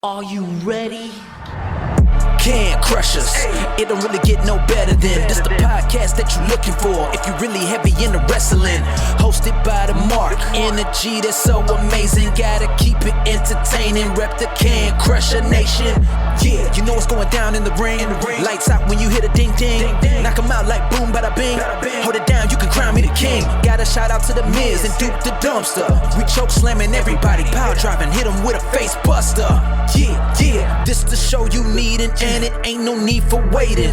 Are you ready? Can Crushers. It don't really get no better than this the podcast that you're looking for if you're really heavy into wrestling. Hosted by the Mark. Energy that's so amazing. Gotta keep it entertaining. Rep the Can Crusher Nation. Yeah, you know what's going down in the ring. Lights out when you hit a ding ding. Knock 'em out like boom bada bing. Hold it down, you can crown me the king. Got a shout out to the Miz and Duke the Dumpster. We choke slamming everybody. Power driving, hit 'em with a face buster. Yeah, this the show you need and it ain't no need for waiting.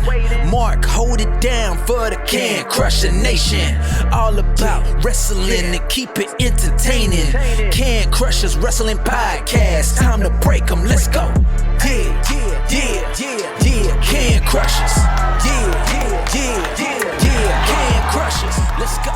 Mark, hold it down for the Can Crusher Nation. All about wrestling and keep it entertaining. Can Crushers Wrestling Podcast. Time to break 'em, let's go. Yeah, Can Crushers. Yeah, Can Crushers. Let's go.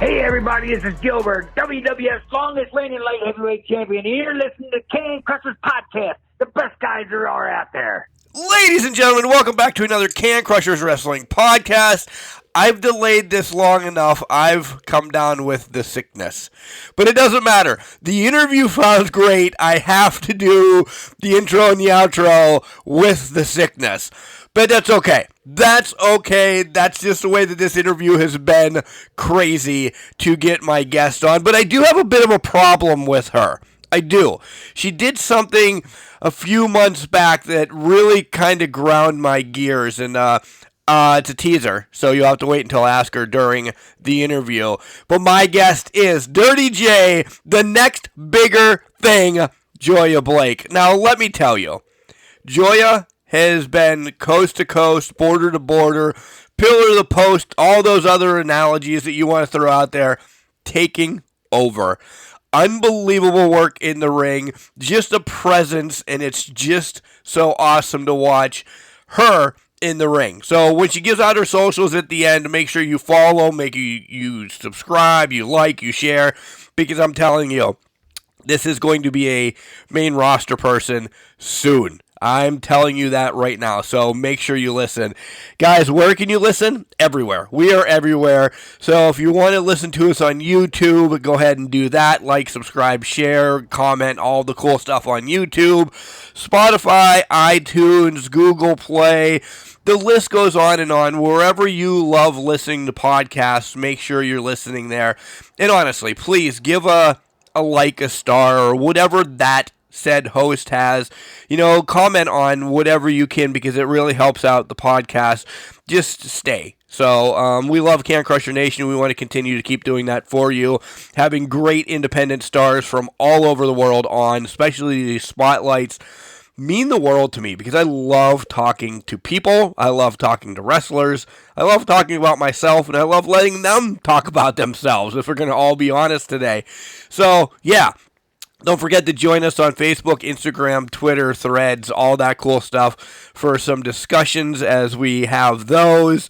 Hey everybody, this is Gilbert, WWF's longest reigning light heavyweight champion. And you're listening to Can Crusher's Podcast. The best guys there are out there. Ladies and gentlemen, welcome back to another Can Crusher's Wrestling Podcast. I've delayed this long enough. I've come down with the sickness. But it doesn't matter. The interview sounds great. I have to do the intro and the outro with the sickness. But that's okay. That's okay. That's just the way that this interview has been crazy to get my guest on. But I do have a bit of a problem with her. I do. She did something a few months back that really kind of ground my gears. And it's a teaser, so you'll have to wait until I ask her during the interview. But my guest is Dirty J, the next bigger thing, Joiya Blake. Now, let me tell you, Joiya has been coast to coast, border to border, pillar to the post, all those other analogies that you want to throw out there, taking over. Unbelievable work in the ring, just a presence, and it's just so awesome to watch her in the ring. So when she gives out her socials at the end, make sure you follow, make you subscribe, you like, you share, because I'm telling you, this is going to be a main roster person soon. I'm telling you that right now, so make sure you listen. Guys, where can you listen? Everywhere. We are everywhere. So if you want to listen to us on YouTube, go ahead and do that. Like, subscribe, share, comment, all the cool stuff on YouTube. Spotify, iTunes, Google Play. The list goes on and on. Wherever you love listening to podcasts, make sure you're listening there. And honestly, please give a like, a star, or whatever that said host has. Comment on whatever you can because it really helps out the podcast. Just stay. So we love Can Crusher Nation. We want to continue to keep doing that for you. Having great independent stars from all over the world on, especially these spotlights, mean the world to me because I love talking to people. I love talking to wrestlers. I love talking about myself, and I love letting them talk about themselves, if we're going to all be honest today. So, yeah. Don't forget to join us on Facebook, Instagram, Twitter, Threads, all that cool stuff for some discussions as we have those.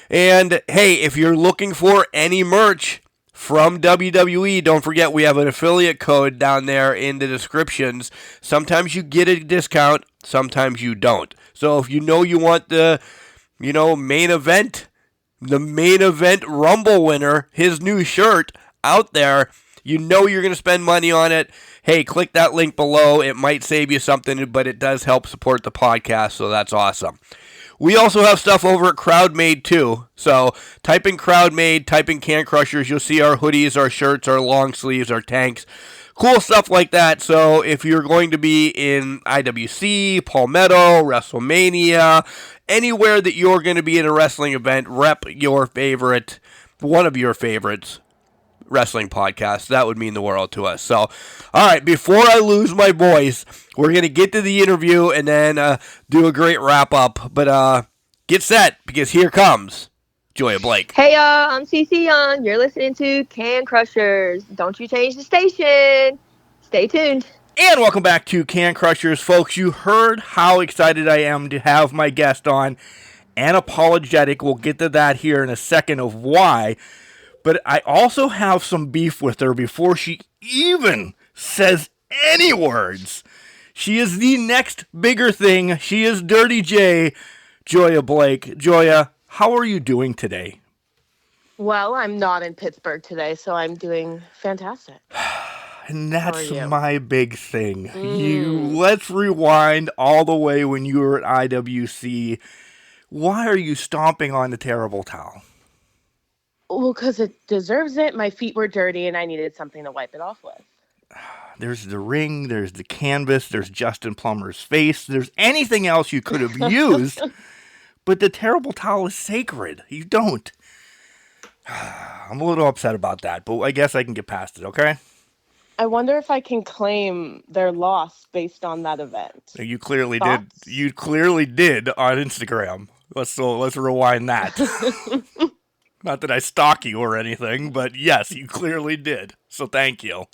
And, hey, if you're looking for any merch from WWE, don't forget we have an affiliate code down there in the descriptions. Sometimes you get a discount, sometimes you don't. So if you want the, main event, the main event Rumble winner, his new shirt out there, you're going to spend money on it. Hey, click that link below. It might save you something, but it does help support the podcast, so that's awesome. We also have stuff over at CrowdMade, too. So type in CrowdMade, type in Can Crushers. You'll see our hoodies, our shirts, our long sleeves, our tanks. Cool stuff like that. So if you're going to be in IWC, Palmetto, WrestleMania, anywhere that you're going to be in a wrestling event, rep your favorite, one of your favorites, wrestling podcast. That would mean the world to us. So, all right, before I lose my voice, we're going to get to the interview and then do a great wrap-up. But get set, because here comes Joiya Blake. Hey, y'all, I'm CC Young. You're listening to Can Crushers. Don't you change the station. Stay tuned. And welcome back to Can Crushers, folks. You heard how excited I am to have my guest on. Unapologetic. We'll get to that here in a second of why. But I also have some beef with her before she even says any words. She is the next bigger thing. She is Dirty J, Joiya Blake. Joiya, how are you doing today? Well, I'm not in Pittsburgh today, so I'm doing fantastic. And How are that's you? my big thing. Let's rewind all the way when you were at IWC. Why are you stomping on the terrible towel? Well, because it deserves it. My feet were dirty and I needed something to wipe it off with. There's the ring, there's the canvas, there's Justin Plummer's face, there's anything else you could have used, but the terrible towel is sacred. You don't. I'm a little upset about that, but I guess I can get past it, okay? I wonder if I can claim their loss based on that event. You clearly did. Thoughts? You clearly did on Instagram. Let's rewind that. Not that I stalk you or anything, but yes, you clearly did. So thank you.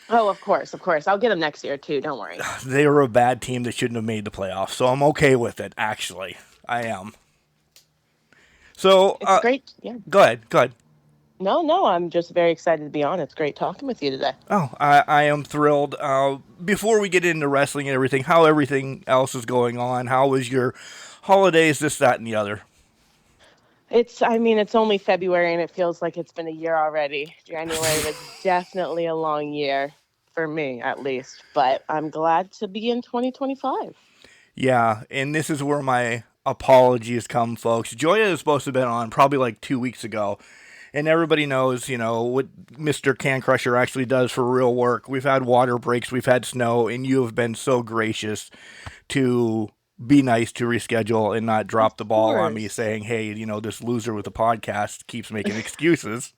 Oh, of course, of course. I'll get them next year too. Don't worry. They were a bad team that shouldn't have made the playoffs, so I'm okay with it. Actually, I am. So It's great. Yeah. Go ahead. No, I'm just very excited to be on. It's great talking with you today. Oh, I am thrilled. Before we get into wrestling and everything, how everything else is going on? How was your holidays? This, that, and the other. It's only February and it feels like it's been a year already. January was definitely a long year for me, at least. But I'm glad to be in 2025. Yeah, and this is where my apologies come, folks. Joiya is supposed to have been on probably like 2 weeks ago. And everybody knows, what Mr. Can Crusher actually does for real work. We've had water breaks, we've had snow, and you have been so gracious to be nice to reschedule and not drop the ball on me saying, hey, this loser with the podcast keeps making excuses.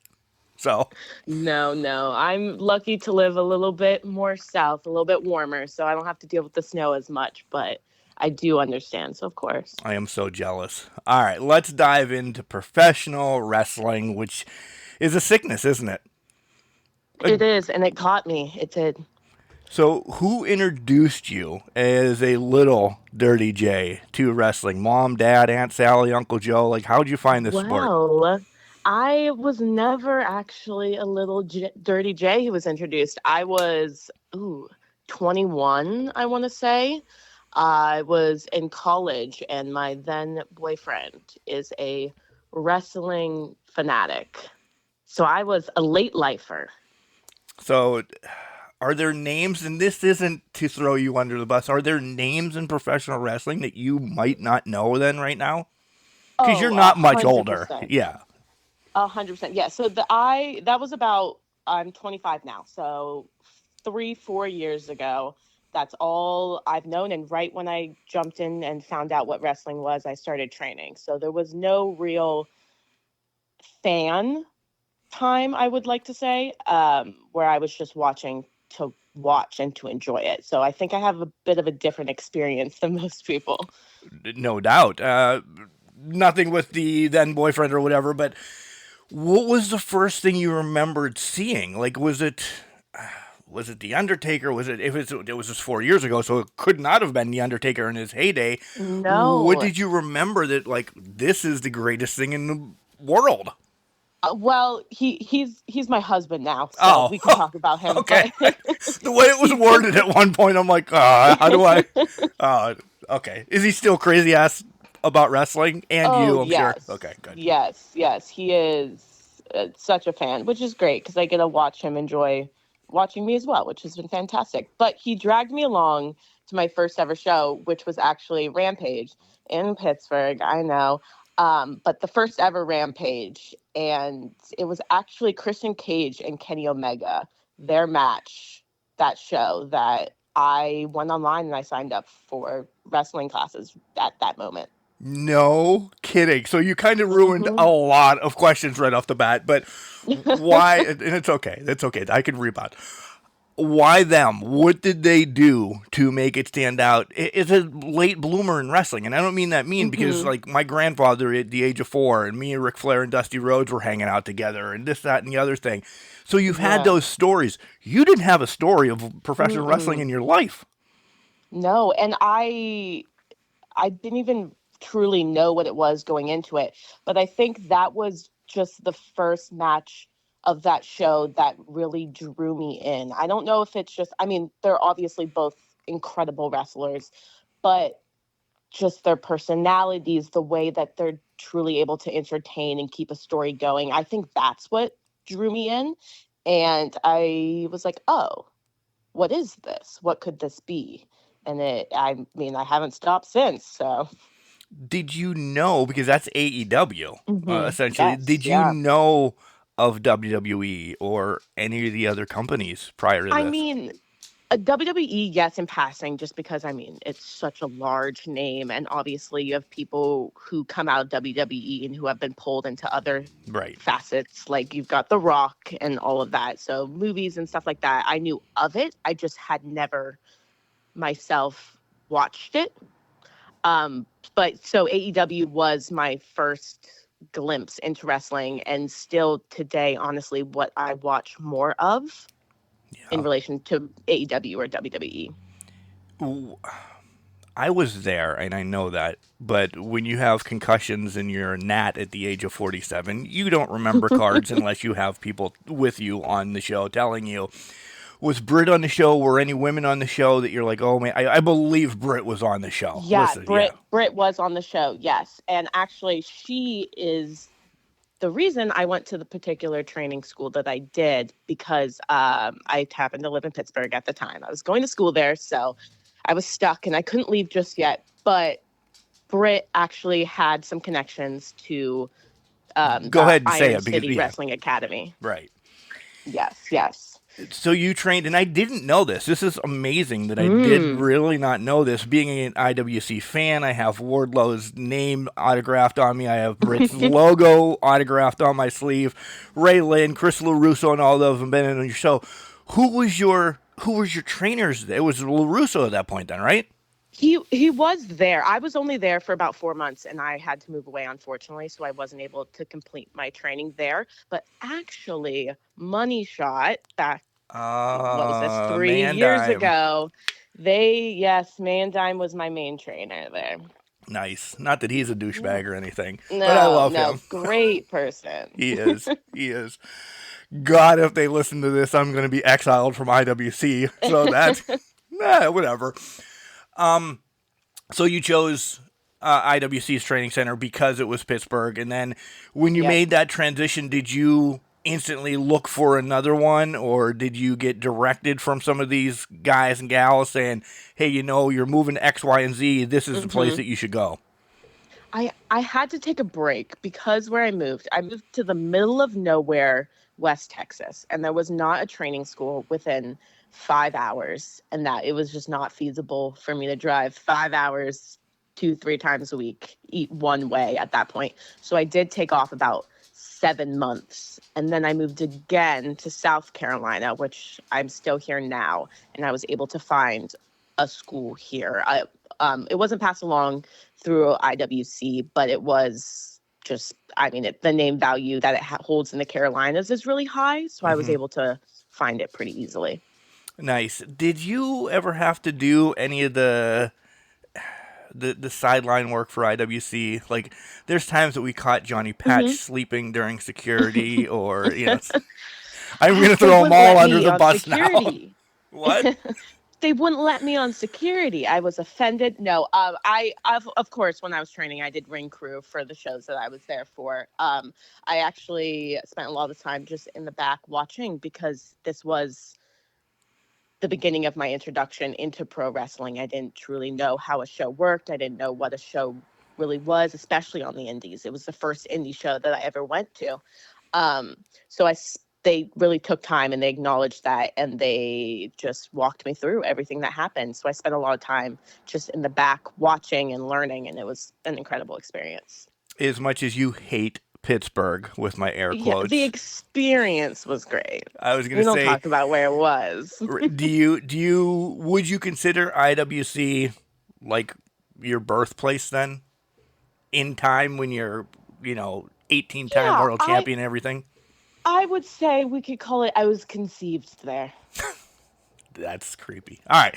So. No. I'm lucky to live a little bit more south, a little bit warmer, so I don't have to deal with the snow as much, but I do understand, so of course. I am so jealous. All right, let's dive into professional wrestling, which is a sickness, isn't it? It is, and it caught me. It did. So, who introduced you as a little Dirty J to wrestling? Mom, Dad, Aunt Sally, Uncle Joe? Like, how'd you find this sport? Well, I was never actually a little Dirty J who was introduced. I was 21, I want to say. I was in college, and my then boyfriend is a wrestling fanatic. So I was a late lifer. So, are there names, and this isn't to throw you under the bus, are there names in professional wrestling that you might not know then right now? Because you're not much 100%. older. Yeah. 100%. Yeah. So I'm 25 now. So 3-4 years ago, that's all I've known. And right when I jumped in and found out what wrestling was, I started training. So there was no real fan time, I would like to say, where I was just watching to watch and to enjoy it. So I think I have a bit of a different experience than most people. No doubt. Nothing with the then boyfriend or whatever, but what was the first thing you remembered seeing? Like, was it The Undertaker? It was just 4 years ago, so it could not have been The Undertaker in his heyday. No. What did you remember that, like, this is the greatest thing in the world? Well, he's my husband now, so we can talk about him. Okay. The way it was worded at one point, I'm like, how do I? Okay. Is he still crazy ass about wrestling and you? I'm yes. sure. Okay, good. Yes, he is such a fan, which is great because I get to watch him enjoy watching me as well, which has been fantastic. But he dragged me along to my first ever show, which was actually Rampage in Pittsburgh. I know. But the first ever Rampage, and it was actually Christian Cage and Kenny Omega, their match, that show, that I went online and I signed up for wrestling classes at that moment. No kidding. So you kind of ruined a lot of questions right off the bat, but why? And it's okay. It's okay. I can rebound. Why them? What did they do to make it stand out? It's a late bloomer in wrestling, and I don't mean that mean because, like, my grandfather at the age of 4, and me and Ric Flair and Dusty Rhodes were hanging out together, and this, that, and the other thing. So you've had those stories. You didn't have a story of professional wrestling in your life. No, and I didn't even truly know what it was going into it, but I think that was just the first match of that show that really drew me in. I don't know if it's just, they're obviously both incredible wrestlers, but just their personalities, the way that they're truly able to entertain and keep a story going, I think that's what drew me in. And I was like, oh, what is this? What could this be? And I mean, I haven't stopped since. So, Did you know, because that's AEW, essentially, yes, did you yeah. know of WWE or any of the other companies prior to I this? mean, a WWE, yes, in passing, just because I mean it's such a large name, and obviously you have people who come out of WWE and who have been pulled into other Right. facets, like you've got The Rock and all of that. So movies and stuff like that, I knew of it. I just had never myself watched it. Um, but so AEW was my first glimpse into wrestling, and still today, honestly, what I watch more of in Yeah. relation to AEW or WWE. I was there, and I know that. But when you have concussions and you're a gnat at the age of 47, you don't remember cards unless you have people with you on the show telling you. Was Britt on the show? Were any women on the show that you're like, oh man, I believe Britt was on the show. Yeah, Listen, Britt was on the show, yes. And actually she is the reason I went to the particular training school that I did, because I happened to live in Pittsburgh at the time. I was going to school there, so I was stuck and I couldn't leave just yet. But Britt actually had some connections to Go the ahead and say Iron it because City Wrestling Academy. right. Yes, yes. So you trained, and I didn't know this. This is amazing that I did really not know this. Being an IWC fan, I have Wardlow's name autographed on me. I have Britt's logo autographed on my sleeve. Ray Lynn, Chris LaRusso, and all of them been on your show. Who was your trainers? It was LaRusso at that point, then, right? He was there. I was only there for about 4 months, and I had to move away, unfortunately, so I wasn't able to complete my training there. But actually, Money Shot, back, what was this, 3 years Mandime. ago, Mandime was my main trainer there. Nice. Not that he's a douchebag or anything, No, but I love him. Great person. He is. He is. God, if they listen to this, I'm going to be exiled from IWC. So that's whatever. So you chose IWC's training center because it was Pittsburgh, and then when you made that transition, did you instantly look for another one, or did you get directed from some of these guys and gals saying, "Hey, you're moving to X, Y, and Z. This is the place that you should go"? I had to take a break because where I moved to the middle of nowhere, West Texas, and there was not a training school within 5 hours, and that it was just not feasible for me to drive 5 hours 2-3 times a week, eat one way at that point. So I did take off about 7 months, and then I moved again to South Carolina, which I'm still here now, and I was able to find a school here. It wasn't passed along through IWC, but it was just, the name value that it holds in the Carolinas is really high, so I was able to find it pretty easily. Nice. Did you ever have to do any of the sideline work for IWC? Like, there's times that we caught Johnny Patch sleeping during security, or I'm going to throw them all under the bus security. Now. What? They wouldn't let me on security. I was offended. No, of course, when I was training, I did ring crew for the shows that I was there for. I actually spent a lot of time just in the back watching, because this was the beginning of my introduction into pro wrestling. I didn't truly know how a show worked. I didn't know what a show really was, especially on the indies. It was the first indie show that I ever went to. So they really took time, and they acknowledged that, and they just walked me through everything that happened. So I spent a lot of time just in the back watching and learning, and it was an incredible experience. As much as you hate Pittsburgh, with my air quotes, the experience was great. I was going to say, we don't talk about where it was. would you consider IWC like your birthplace then, in time when you're 18-time world champion and everything? I would say we could call it, I was conceived there. That's creepy. All right.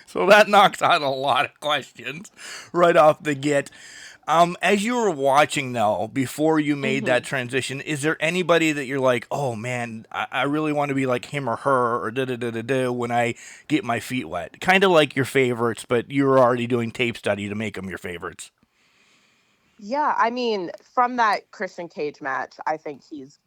So that knocks out a lot of questions right off the get. As you were watching, though, before you made that transition, is there anybody that you're like, oh, man, I really want to be like him or her, or da-da-da-da-da when I get my feet wet? Kind of like your favorites, but you were already doing tape study to make them your favorites. Yeah, I mean, from that Christian Cage match, I think he's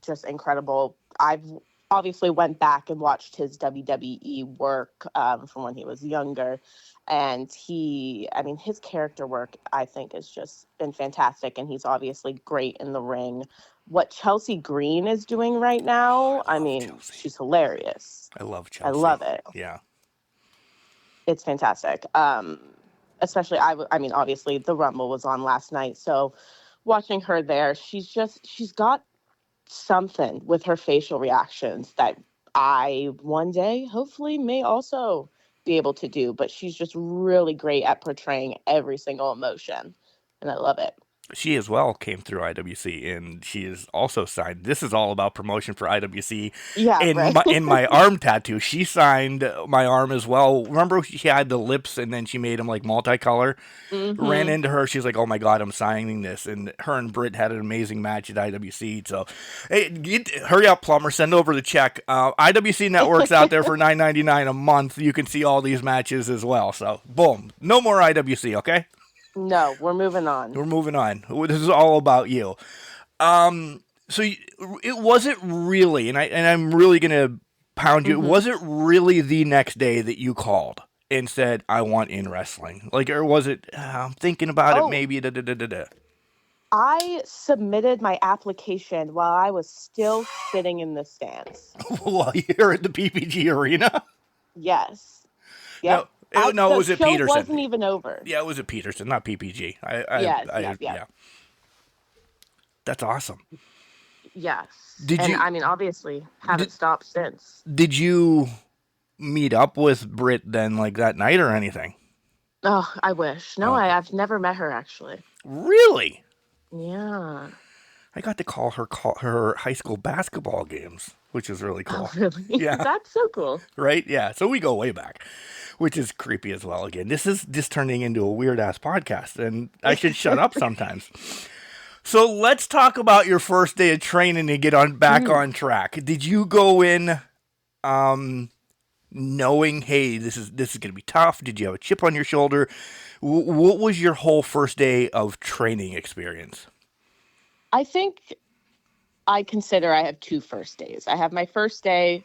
just incredible. I've obviously went back and watched his WWE work from when he was younger, and I mean, his character work I think has just been fantastic, and he's obviously great in the ring. What Chelsea Green is doing right now, I mean, Chelsea. she's hilarious. I love Chelsea. I love it. Yeah. It's fantastic. Especially I mean, obviously the Rumble was on last night, so watching her there, she's got something with her facial reactions that I one day hopefully may also be able to do, but she's just really great at portraying every single emotion, and I love it. She as well came through IWC, and she is also signed. This is all about promotion for IWC. Yeah, right. In my arm tattoo, she signed my arm as well. Remember, she had the lips, and then she made them like multicolor. Ran into her. She's like, "Oh my god, I'm signing this." And her and Britt had an amazing match at IWC. So, hey, hurry up, plumber, send over the check. IWC Network's out there for $9.99 a month. You can see all these matches as well. So, boom, no more IWC, okay? No, we're moving on. We're moving on. This is all about you. So it wasn't really, and I'm really gonna pound you. It wasn't really the next day that you called and said, "I want in wrestling." Like, or was it? I'm thinking about it. Maybe. I submitted my application while I was still sitting in the stands. While you're at the PPG arena. Yes. Yep. No, it was at Peterson. The show wasn't even over. Yeah, it was at Peterson, not PPG. Yeah. That's awesome. Yes. I mean, obviously, haven't stopped since. Did you meet up with Britt then, like that night or anything? Oh, I wish. No, I've never met her actually. Really? Yeah. I got to call her high school basketball games, which is really cool. Oh, really? Yeah. That's so cool. Right? Yeah. So we go way back, which is creepy as well. Again, this is just turning into a weird ass podcast, and I should shut up sometimes. So let's talk about your first day of training and get back on track. Did you go in knowing, hey, this is going to be tough? Did you have a chip on your shoulder? What was your whole first day of training experience? I think I consider I have two first days. I have my first day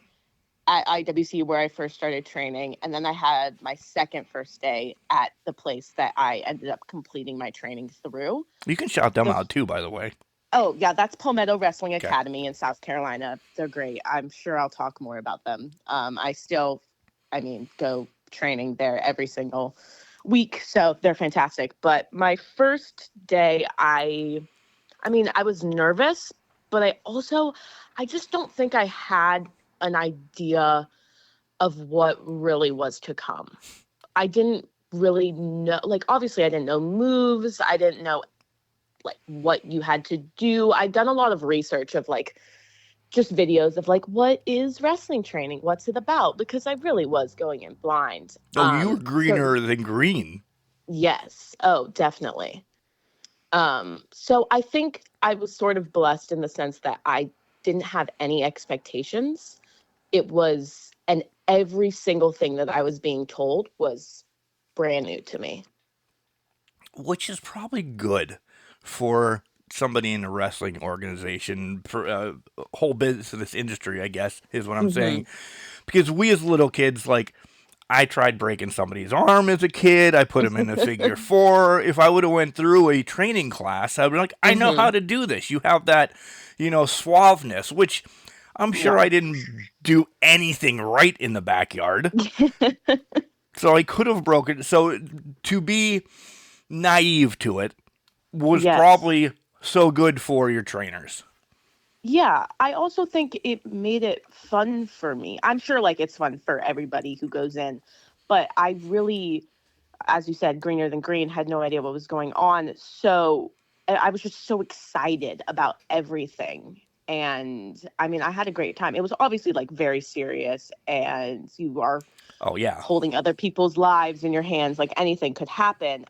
at IWC where I first started training, and then I had my second first day at the place that I ended up completing my training through. You can shout them out too, by the way. Oh, yeah, that's Palmetto Wrestling Academy in South Carolina. They're great. I'm sure I'll talk more about them. I go training there every single week, so they're fantastic. But my first day, I was nervous, but I just don't think I had an idea of what really was to come. I didn't really know, like, obviously I didn't know moves. I didn't know, like, what you had to do. I'd done a lot of research of, like, just videos of, like, what is wrestling training? What's it about? Because I really was going in blind. Oh, you were greener than green. Yes. Oh, definitely. So I think I was sort of blessed in the sense that I didn't have any expectations. And every single thing that I was being told was brand new to me. Which is probably good for somebody in a wrestling organization, for whole business of this industry, I guess, is what I'm saying. Because we as little kids, like, I tried breaking somebody's arm as a kid. I put him in a figure four. If I would have went through a training class, I'd be like, I know how to do this. You have that, suaveness, which I'm sure I didn't do anything right in the backyard. So I could have broken. So to be naive to it was probably so good for your trainers. Yeah, I also think it made it fun for me. I'm sure, like, it's fun for everybody who goes in, but I really, as you said, greener than green, had no idea what was going on. So I was just so excited about everything. And I mean, I had a great time. It was obviously, like, very serious, and you are holding other people's lives in your hands. Like, anything could happen.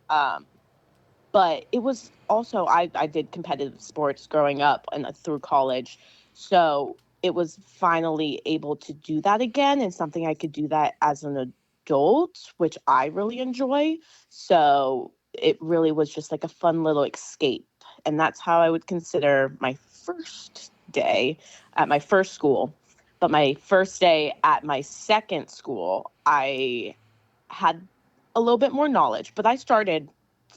But it was also, I did competitive sports growing up and through college. So it was finally able to do that again, and something I could do that as an adult, which I really enjoy. So it really was just like a fun little escape. And that's how I would consider my first day at my first school. But my first day at my second school, I had a little bit more knowledge, but I started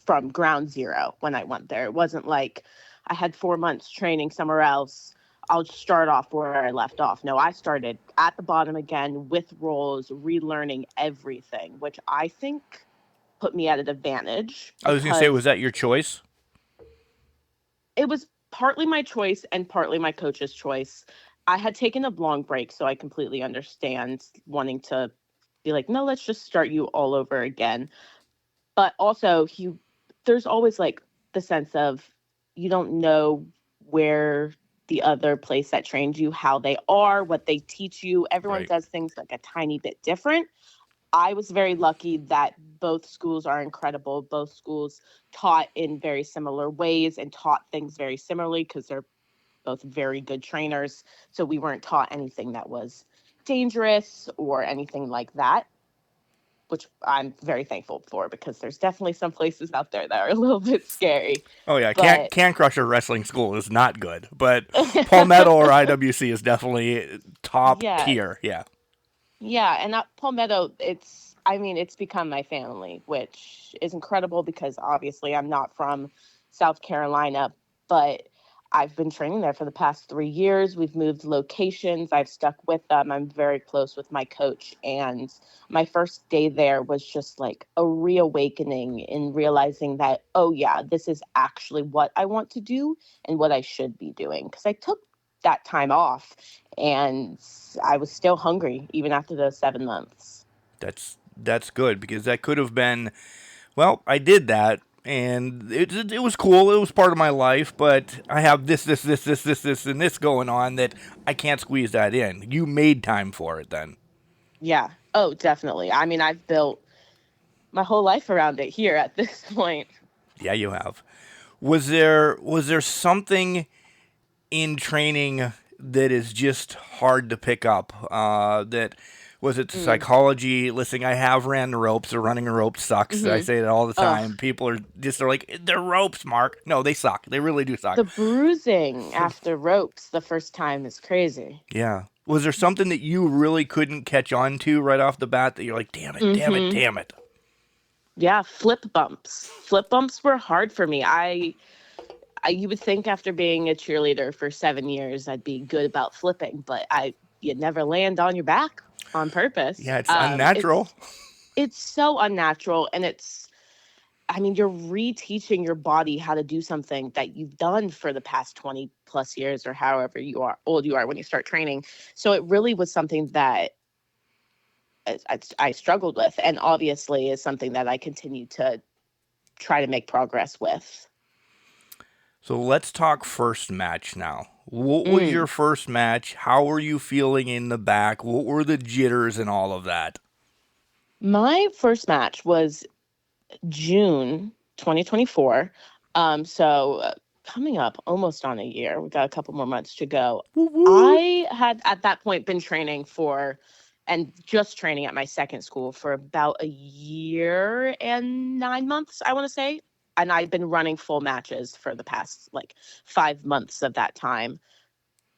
from ground zero when I went there. It wasn't like I had 4 months training somewhere else. I'll start off where I left off. No, I started at the bottom again with roles, relearning everything, which I think put me at an advantage I was going to say, was because that your choice? it was partly my choice and partly my coach's choice. I had taken a long break, so I completely understand wanting to be like, no, let's just start you all over again. But also, there's always like the sense of you don't know where the other place that trained you, how they are, what they teach you. Everyone Right. does things like a tiny bit different. I was very lucky that both schools are incredible. Both schools taught in very similar ways and taught things very similarly because they're both very good trainers. So we weren't taught anything that was dangerous or anything like that, which I'm very thankful for because there's definitely some places out there that are a little bit scary. Oh yeah, But Can Crusher Wrestling School is not good, but Palmetto or IWC is definitely top yeah, tier. Yeah. yeah, and Palmetto, it's become my family, which is incredible because obviously I'm not from South Carolina, but I've been training there for the past 3 years. We've moved locations. I've stuck with them. I'm very close with my coach. And my first day there was just like a reawakening in realizing that, oh, yeah, this is actually what I want to do and what I should be doing. Because I took that time off and I was still hungry even after those 7 months. That's good because that could have been, well, I did that and it was cool. It was part of my life, but I have this and this going on that I can't squeeze that in. You made time for it then. Yeah. Oh, definitely. I mean, I've built my whole life around it here at this point. Yeah, you have. Was there something in training that is just hard to pick up? That was it Mm. psychology? Listen, I have ran the ropes. Or running a rope sucks. I Hmm. say that all the Ugh. time. People are like, they're ropes, Mark. No, they suck. They really do suck. The bruising after ropes the first time is crazy. Yeah. Was there something that you really couldn't catch on to right off the bat that you're like, damn it, damn it, Hmm. damn it? Yeah, flip bumps. Flip bumps were hard for me. You would think after being a cheerleader for 7 years, I'd be good about flipping, but you never land on your back on purpose. Yeah, it's unnatural. It's so unnatural, and I mean, you're reteaching your body how to do something that you've done for the past 20 plus years or however old you are when you start training. So it really was something that I struggled with, and obviously is something that I continue to try to make progress with. So let's talk first match now. What was your Mm. first match? How were you feeling in the back? What were the jitters and all of that? My first match was June 2024. So coming up almost on a year. We got a couple more months to go. Woo woo. I had at that point been training and just training at my second school for about a year and 9 months, I want to say. And I'd been running full matches for the past like 5 months of that time.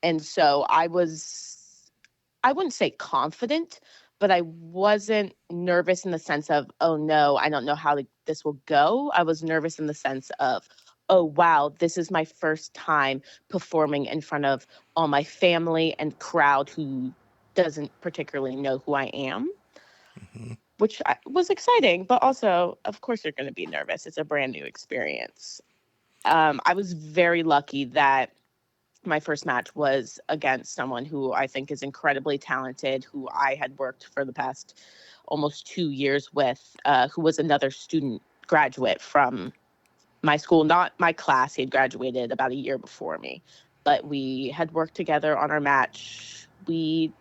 And so I wouldn't say confident, but I wasn't nervous in the sense of, oh no, I don't know how this will go. I was nervous in the sense of, oh wow, this is my first time performing in front of all my family and crowd who doesn't particularly know who I am, Mhm. which was exciting, but also, of course, you're going to be nervous. It's a brand new experience. I was very lucky that my first match was against someone who I think is incredibly talented, who I had worked for the past almost 2 years with, who was another student graduate from my school, not my class. He had graduated about a year before me, but we had worked together on our match. We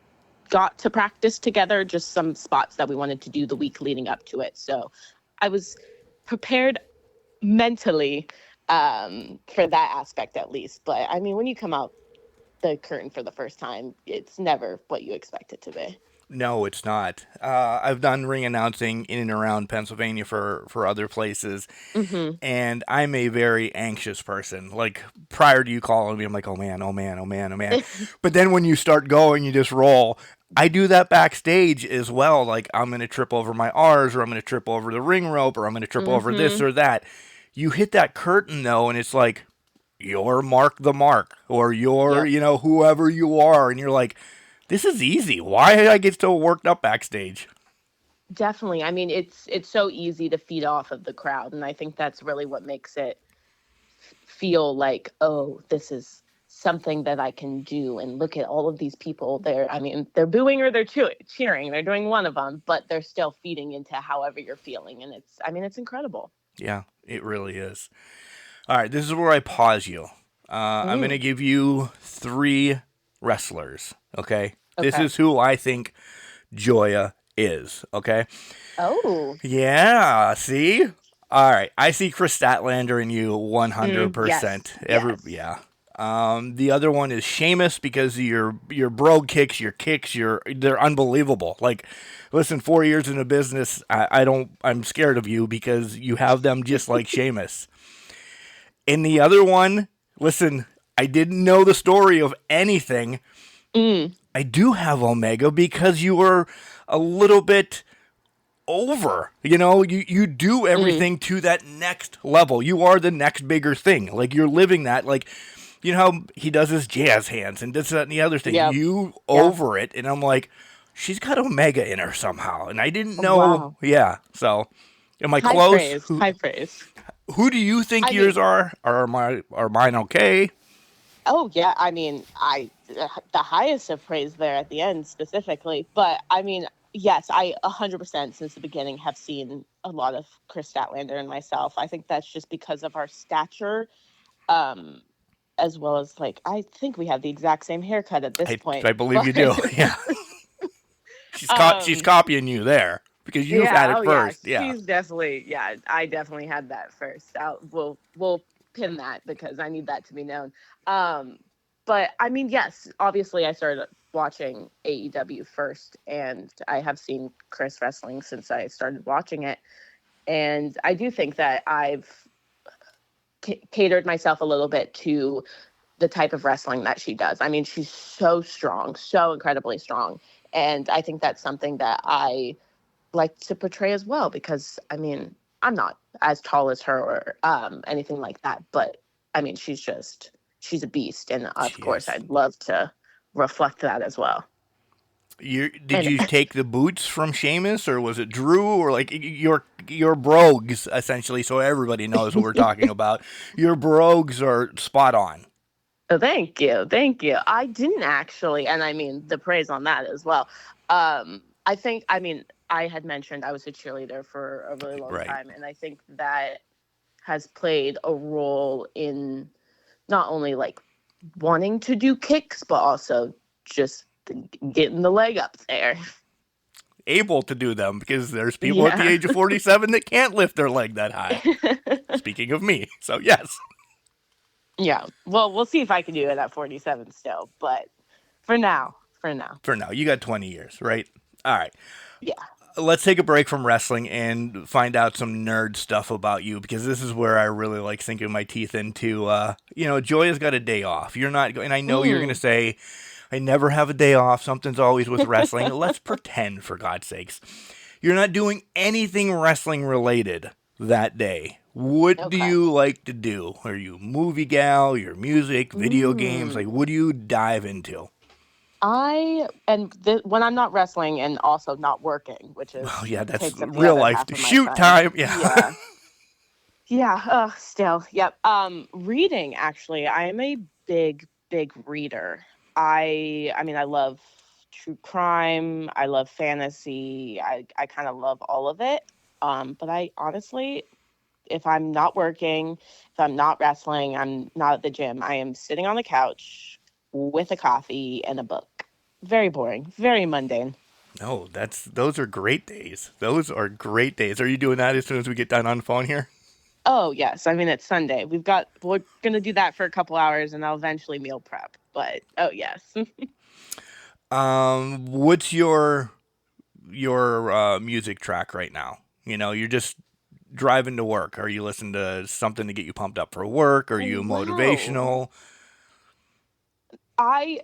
got to practice together, just some spots that we wanted to do the week leading up to it. So I was prepared mentally for that aspect at least. But I mean, when you come out the curtain for the first time, it's never what you expect it to be. No, it's not. I've done ring announcing in and around Pennsylvania for other places, Mm-hmm. and I'm a very anxious person. Like, prior to you calling me, I'm like, oh man, oh man, oh man, oh man. But then when you start going, you just roll. I do that backstage as well. Like, I'm going to trip over my R's, or I'm going to trip over the ring rope, or I'm going to trip over this or that. You hit that curtain, though, and it's like, you're Mark the Mark, or you're, Yep. whoever you are. And you're like, this is easy. Why did I get so worked up backstage? Definitely. I mean, it's so easy to feed off of the crowd, and I think that's really what makes it feel like, oh, this is something that I can do. And look at all of these people. They're booing or they're cheering. They're doing one of them, but they're still feeding into however you're feeling, and it's incredible. Yeah, it really is. All right, this is where I pause you. I'm going to give you 3 wrestlers, okay? This Okay. is who I think Joiya is, okay? Oh. Yeah, see? All right, I see Chris Statlander in you 100%. Yes. Yeah. The other one is Sheamus, because your brogue kicks, they're unbelievable. Like, listen, 4 years in the business, I'm scared of you because you have them just like Sheamus. And the other one, listen, I didn't know the story of anything. I do have Omega because you were a little bit over. You do everything to that next level. You are the next bigger thing. Like, you're living that. Like, how he does his jazz hands and this, that, and the other thing. Yep. You over it. And I'm like, she's got Omega in her somehow. And I didn't know. Wow. Yeah. So, am I High close? praise. High praise. Who do you think yours are? Are mine okay? Oh yeah, I mean, the highest of praise there at the end specifically, but I mean, yes, I 100% since the beginning have seen a lot of Chris Statlander and myself. I think that's just because of our stature, as well as, like, I think we have the exact same haircut at this point. I believe you do. Yeah, she's copying you there because you've had it first. Yeah, she's definitely, I definitely had that first. We'll pin that because I need that to be known. But I mean, yes, obviously I started watching AEW first, and I have seen Chris wrestling since I started watching it. And I do think that I've catered myself a little bit to the type of wrestling that she does. I mean, she's so strong, so incredibly strong. And I think that's something that I like to portray as well, because I mean, I'm not as tall as her or anything like that, but I mean, she's a beast, and of course I'd love to reflect that as well. Did you take the boots from Sheamus, or was it Drew, or like your brogues essentially, so everybody knows what we're talking about? Your brogues are spot on. Oh, thank you. I didn't actually, and I mean the praise on that as well. I think, I mean, I had mentioned I was a cheerleader for a really long time, and I think that has played a role in not only like wanting to do kicks, but also just getting the leg up there. Able to do them, because there's people at the age of 47 that can't lift their leg that high. Speaking of me, so yes. Yeah, well, we'll see if I can do it at 47 still, but for now, you got 20 years, right? All right. Yeah. Let's take a break from wrestling and find out some nerd stuff about you, because this is where I really like sinking my teeth into, Joiya's got a day off. You're not, and I know you're going to say, I never have a day off. Something's always with wrestling. Let's pretend, for God's sakes. You're not doing anything wrestling related that day. What do you like to do? Are you movie gal, your music, video games? Like, what do you dive into? When I'm not wrestling and also not working, which is that's real life shoot time. Still, yep. Reading, actually, I am a big reader. I mean, I love true crime. I love fantasy. I kind of love all of it. But I honestly, if I'm not working, if I'm not wrestling, I'm not at the gym, I am sitting on the couch with a coffee and a book. Very boring, very mundane. No, those are great days. Are you doing that as soon as we get done on the phone here? Oh, yes. I mean, it's Sunday. We're going to do that for a couple hours, and I'll eventually meal prep. But, oh, yes. What's your music track right now? You're just driving to work. Are you listening to something to get you pumped up for work? Are you Wow. motivational? I,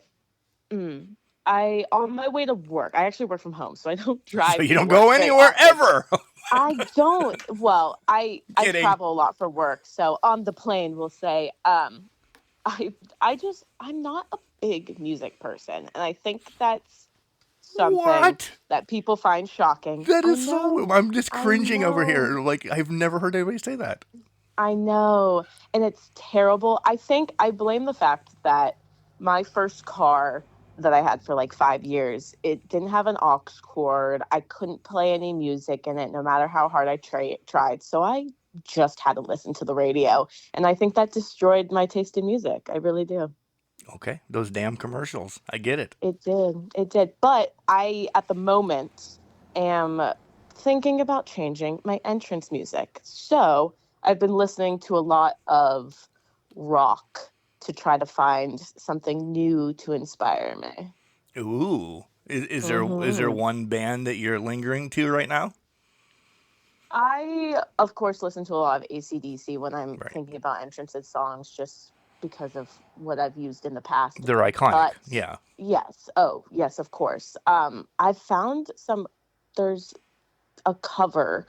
on my way to work, I actually work from home, so I don't So drive you to don't work go very anywhere often. ever. I don't. Well, I Kidding. travel a lot for work, so on the plane, we'll say, I I'm not a big music person, and I think that's something What? that people find shocking. That I is so. know. I'm just I cringing over know. here. Like, I've never heard anybody say that. I know. And it's terrible. I think I blame the fact that my first car that I had for like 5 years, it didn't have an aux cord. I couldn't play any music in it, no matter how hard I tried. So I just had to listen to the radio. And I think that destroyed my taste in music. I really do. Okay, those damn commercials. I get it. It did. It did. But I, at the moment, am thinking about changing my entrance music. So I've been listening to a lot of rock to try to find something new to inspire me. Ooh. Is there hmm one band that you're lingering to right now? I, of course, listen to a lot of AC/DC when I'm Right. thinking about entrances songs just because of what I've used in the past. They're iconic. But Yeah. yes, oh, yes, of course. I've found there's a cover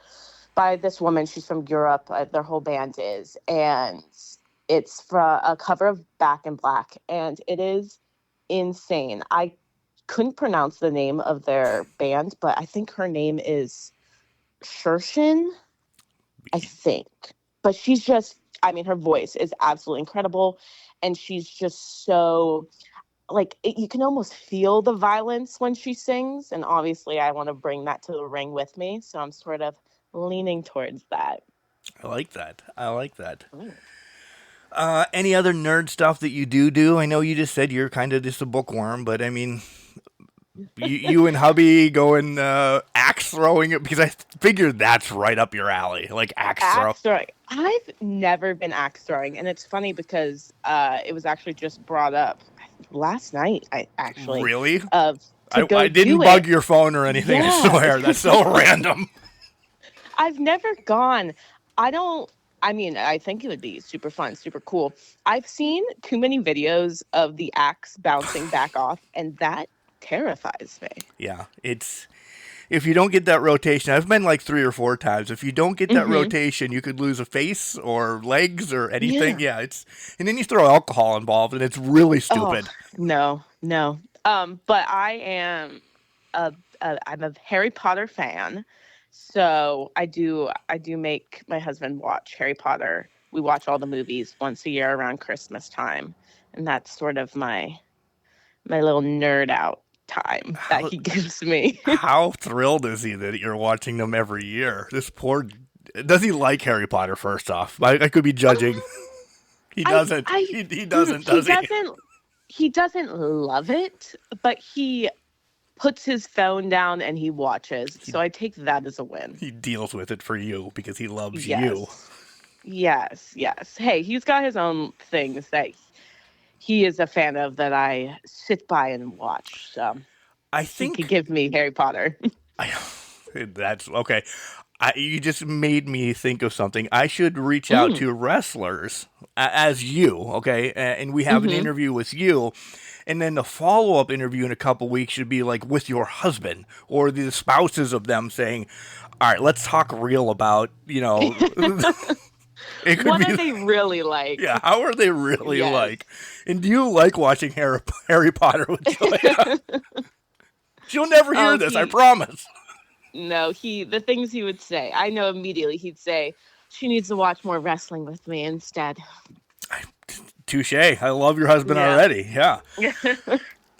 by this woman. She's from Europe. Their whole band is, and it's from a cover of Back in Black, and it is insane. I couldn't pronounce the name of their band, but I think her name is Shershin, I think. But she's just, I mean, her voice is absolutely incredible, and she's just so you can almost feel the violence when she sings, and obviously I want to bring that to the ring with me, so I'm sort of leaning towards that. I like that. I like that. Mm. Any other nerd stuff that you do? I know you just said you're kind of just a bookworm, but I mean, you and hubby going axe throwing it, because I figured that's right up your alley, like axe throw. Axe throwing. I've never been axe throwing, and it's funny because it was actually just brought up last night. I actually Really? of to go I didn't do bug it. your phone or anything. I Yeah. swear that's so random. I've never gone. I don't. I mean, I think it would be super fun, super cool. I've seen too many videos of the axe bouncing back off, and that terrifies me. Yeah, it's if you don't get that rotation. I've been like 3 or 4 times. If you don't get that hmm rotation, you could lose a face or legs or anything. Yeah. Yeah, and then you throw alcohol involved, and it's really Oh stupid. no, no. But I'm a Harry Potter fan, so I do make my husband watch Harry Potter. We watch all the movies once a year around Christmas time, and that's sort of my little nerd out time that How he gives me. how thrilled is he that you're watching them every year? This poor. Does he like Harry Potter? First off, I could be judging. He I doesn't. I He doesn't. he Does he? doesn't love it, but he puts his phone down and he watches. So I take that as a win. He deals with it for you because he loves you. Yes. Yes, yes. Hey, he's got his own things that he is a fan of that I sit by and watch. So I he could think give me Harry Potter. that's okay. You just made me think of something. I should reach out mm. to wrestlers as you, okay? And we have an hmm interview with you. And then the follow up interview in a couple weeks should be like with your husband or the spouses of them saying, all right, let's talk real about, it could What be, are they really like? yeah, how are they really Yes. like? And do you like watching Harry Potter with Joiya? She'll never hear Oh, this, I promise. no, the things he would say, I know immediately he'd say, she needs to watch more wrestling with me instead. Touche. I love your husband Yeah. already. Yeah.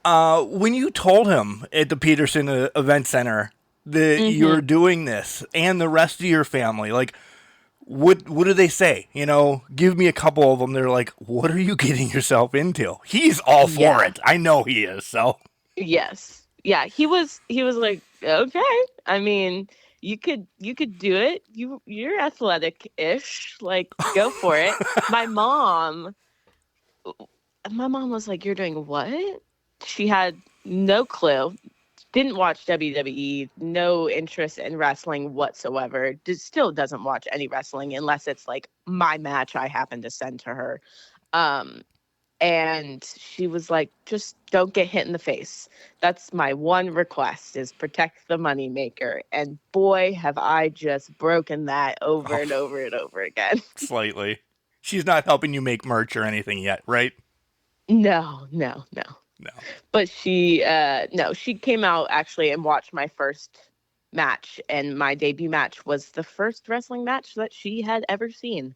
When you told him at the Peterson Event Center that you're doing this and the rest of your family, like, what do they say? Give me a couple of them. They're like, what are you getting yourself into? He's all for Yeah. it. I know he is. So Yes. Yeah, he was like, okay. I mean, you could do it. You're athletic-ish. Like, go for it. My mom was like, "You're doing what?" She had no clue. Didn't watch WWE, no interest in wrestling whatsoever. Still doesn't watch any wrestling unless it's like my match I happen to send to her. Um, and she was like, just don't get hit in the face. That's my one request, is protect the moneymaker. And boy, have I just broken that over and over and over again. Slightly. She's not helping you make merch or anything yet, right? No. No. But she came out actually and watched my first match, and my debut match was the first wrestling match that she had ever seen.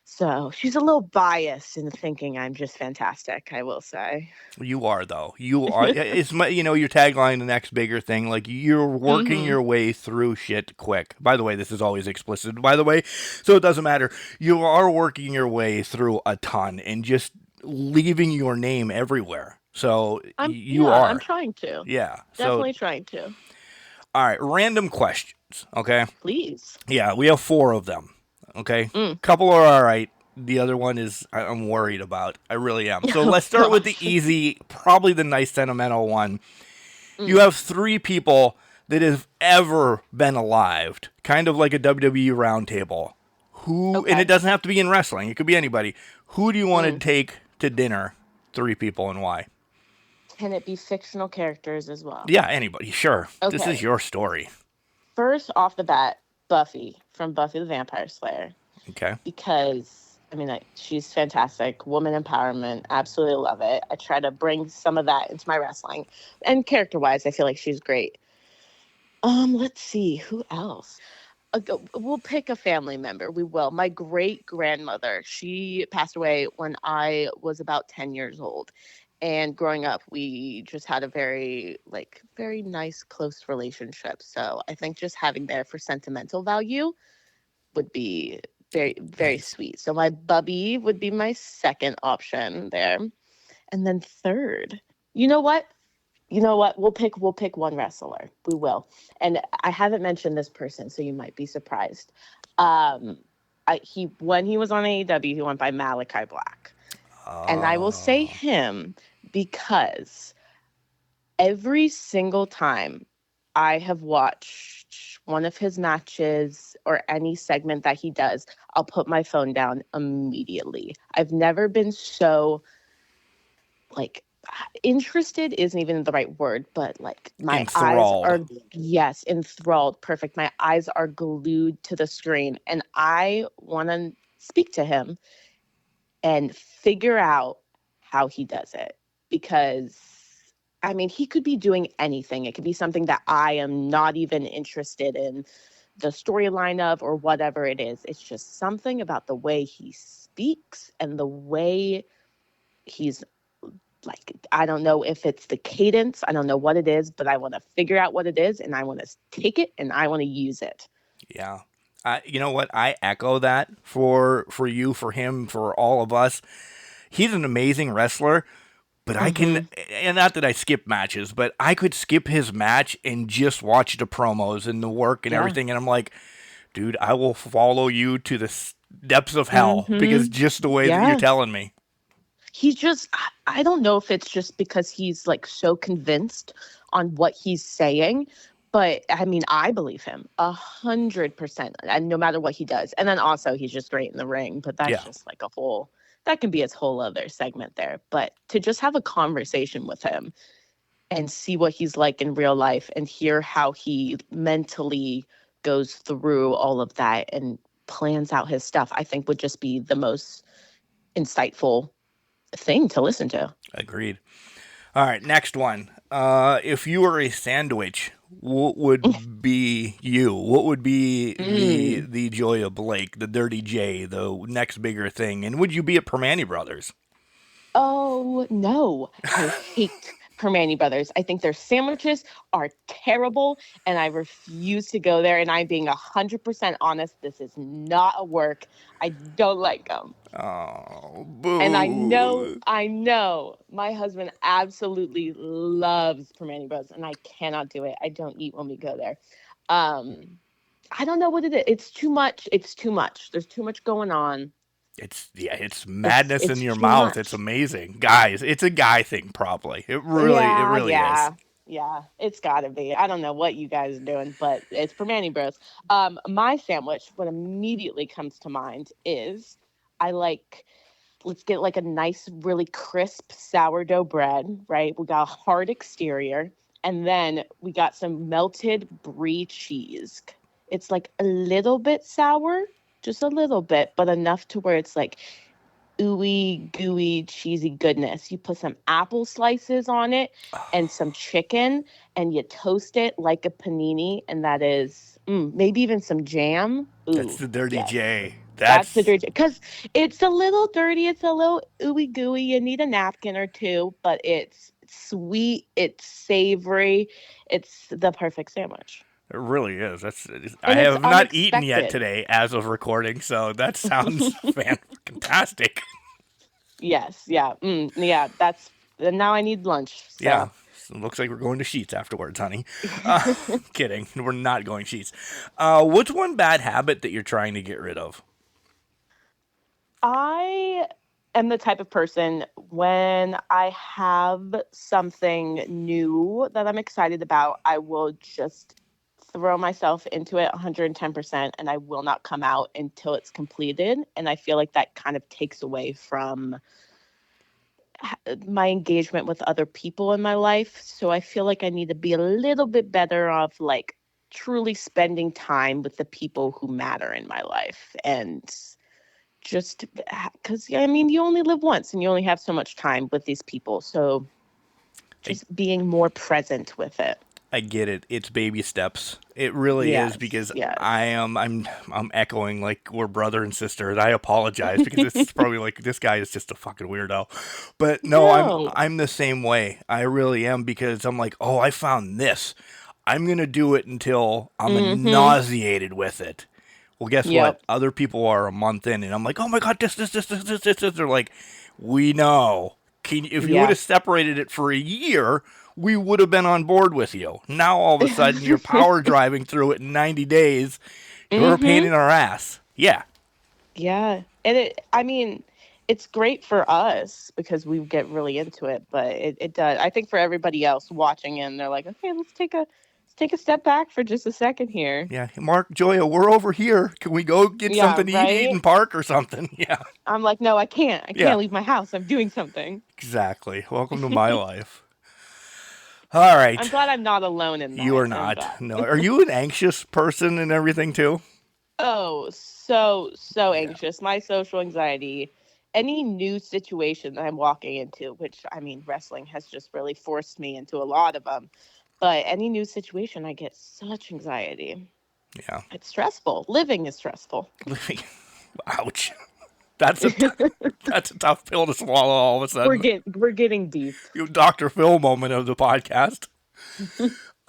So she's a little biased in thinking I'm just fantastic, I will say. You are, though. You are. It's your tagline, the next bigger thing. Like, you're working your way through shit quick. By the way, this is always explicit, by the way, so it doesn't matter. You are working your way through a ton and just leaving your name everywhere. So you are. I'm trying to. Yeah. Definitely trying to. All right. Random questions. Okay. Please. Yeah, we have 4 of them. Okay. Couple are all right. The other one is I'm worried about. I really am. So let's start with the easy, probably the nice sentimental one. You have 3 people that have ever been alive, kind of like a WWE roundtable. And it doesn't have to be in wrestling. It could be anybody. Who do you want to take to dinner? 3 people, and why? Can it be fictional characters as well? Yeah, anybody. Sure. Okay. This is your story. First off the bat, Buffy from Buffy the Vampire Slayer. Okay. Because, she's fantastic. Woman empowerment. Absolutely love it. I try to bring some of that into my wrestling. And character-wise, I feel like she's great. Let's see. Who else? We'll pick a family member. We will. My great-grandmother, she passed away when I was about 10 years old. And growing up, we just had a very nice, close relationship. So I think just having there for sentimental value would be very, very sweet. So my bubby would be my second option there. And then third, you know what? We'll pick one wrestler. We will. And I haven't mentioned this person, so you might be surprised. When he was on AEW, he went by Malachi Black. And I will say him because every single time I have watched one of his matches or any segment that he does, I'll put my phone down immediately. I've never been so, interested isn't even the right word, but my enthralled. Eyes are, enthralled. Perfect. My eyes are glued to the screen, and I want to speak to him and figure out how he does it, because he could be doing anything. It could be something that I am not even interested in the storyline of or whatever it is. It's just something about the way he speaks and the way he's I don't know if it's the cadence. I don't know what it is, but I want to figure out what it is, and I want to take it and I want to use it. Yeah. You know what? I echo that for you, for him, for all of us. He's an amazing wrestler, but I can, and not that I skip matches, but I could skip his match and just watch the promos and the work and everything. And I'm like, dude, I will follow you to the depths of hell because just the way that you're telling me. He's just, I don't know if it's just because he's so convinced on what he's saying, but I believe him 100%, and no matter what he does. And then also he's just great in the ring, but that's just that can be his whole other segment there. But to just have a conversation with him and see what he's like in real life and hear how he mentally goes through all of that and plans out his stuff, I think would just be the most insightful thing to listen to. Agreed. All right, next one. If you were a sandwich, what would be you? What would be the Joiya Blake, the Dirty J, the next bigger thing? And would you be at Permane Brothers? Oh, no. I hate Permane Brothers. I think their sandwiches are terrible, and I refuse to go there. And I'm being 100% honest. This is not a work. I don't like them. Oh, boo. And I know my husband absolutely loves Permane Brothers, and I cannot do it. I don't eat when we go there. I don't know what it is. It's too much. It's too much. There's too much going on. It's madness It's in your too mouth. much. It's amazing. Guys, it's a guy thing probably. It really is. Yeah, it's got to be. I don't know what you guys are doing, but it's Permane Bros. My sandwich, what immediately comes to mind is let's get like a nice, really crisp sourdough bread, right? We got a hard exterior, and then we got some melted brie cheese. It's like a little bit sour, just a little bit, but enough to where it's like ooey gooey cheesy goodness. You put some apple slices on it and some chicken, and you toast it like a panini, and that is maybe even some jam. Ooh, That's the dirty yes. J. That's the dirty, because it's a little dirty. It's a little ooey gooey. You need a napkin or two, but it's sweet. It's savory. It's the perfect sandwich. It really is. I have not eaten yet today as of recording, so that sounds fantastic. Yes, yeah. Yeah, now I need lunch. So. Yeah. So it looks like we're going to Sheets afterwards, honey. Kidding. We're not going Sheets. What's one bad habit that you're trying to get rid of? I am the type of person, when I have something new that I'm excited about, I will just throw myself into it 110%, and I will not come out until it's completed. And I feel like that kind of takes away from my engagement with other people in my life. So I feel like I need to be a little bit better of like truly spending time with the people who matter in my life. And just because, I mean, you only live once and you only have so much time with these people. So just being more present with it. I get it. It's baby steps. It really is, because I'm echoing like we're brother and sister, and I apologize because it's probably like this guy is just a fucking weirdo. But no, I'm the same way. I really am, because I'm like, oh, I found this. I'm gonna do it until I'm nauseated with it. Well, guess what? Other people are a month in, and I'm like, oh my god, this. They're like, we know. If you would have separated it for a year, we would have been on board with you. Now, all of a sudden, you're power driving through it in 90 days. You're a pain in our ass. Yeah. Yeah. And it's great for us because we get really into it, but it does. I think for everybody else watching in, they're like, okay, let's take a step back for just a second here. Yeah. Mark, Joiya, we're over here. Can we go get something to eat and park or something? Yeah. I'm like, no, I can't. I can't leave my house. I'm doing something. Exactly. Welcome to my life. All right. I'm glad I'm not alone in that. You are not. No. Are you an anxious person and everything too? Oh, so anxious. My social anxiety, any new situation that I'm walking into, which, I mean, wrestling has just really forced me into a lot of them. But any new situation, I get such anxiety. Yeah. It's stressful. Living is stressful. Ouch. That's a tough pill to swallow all of a sudden. We're getting deep. Dr. Phil moment of the podcast.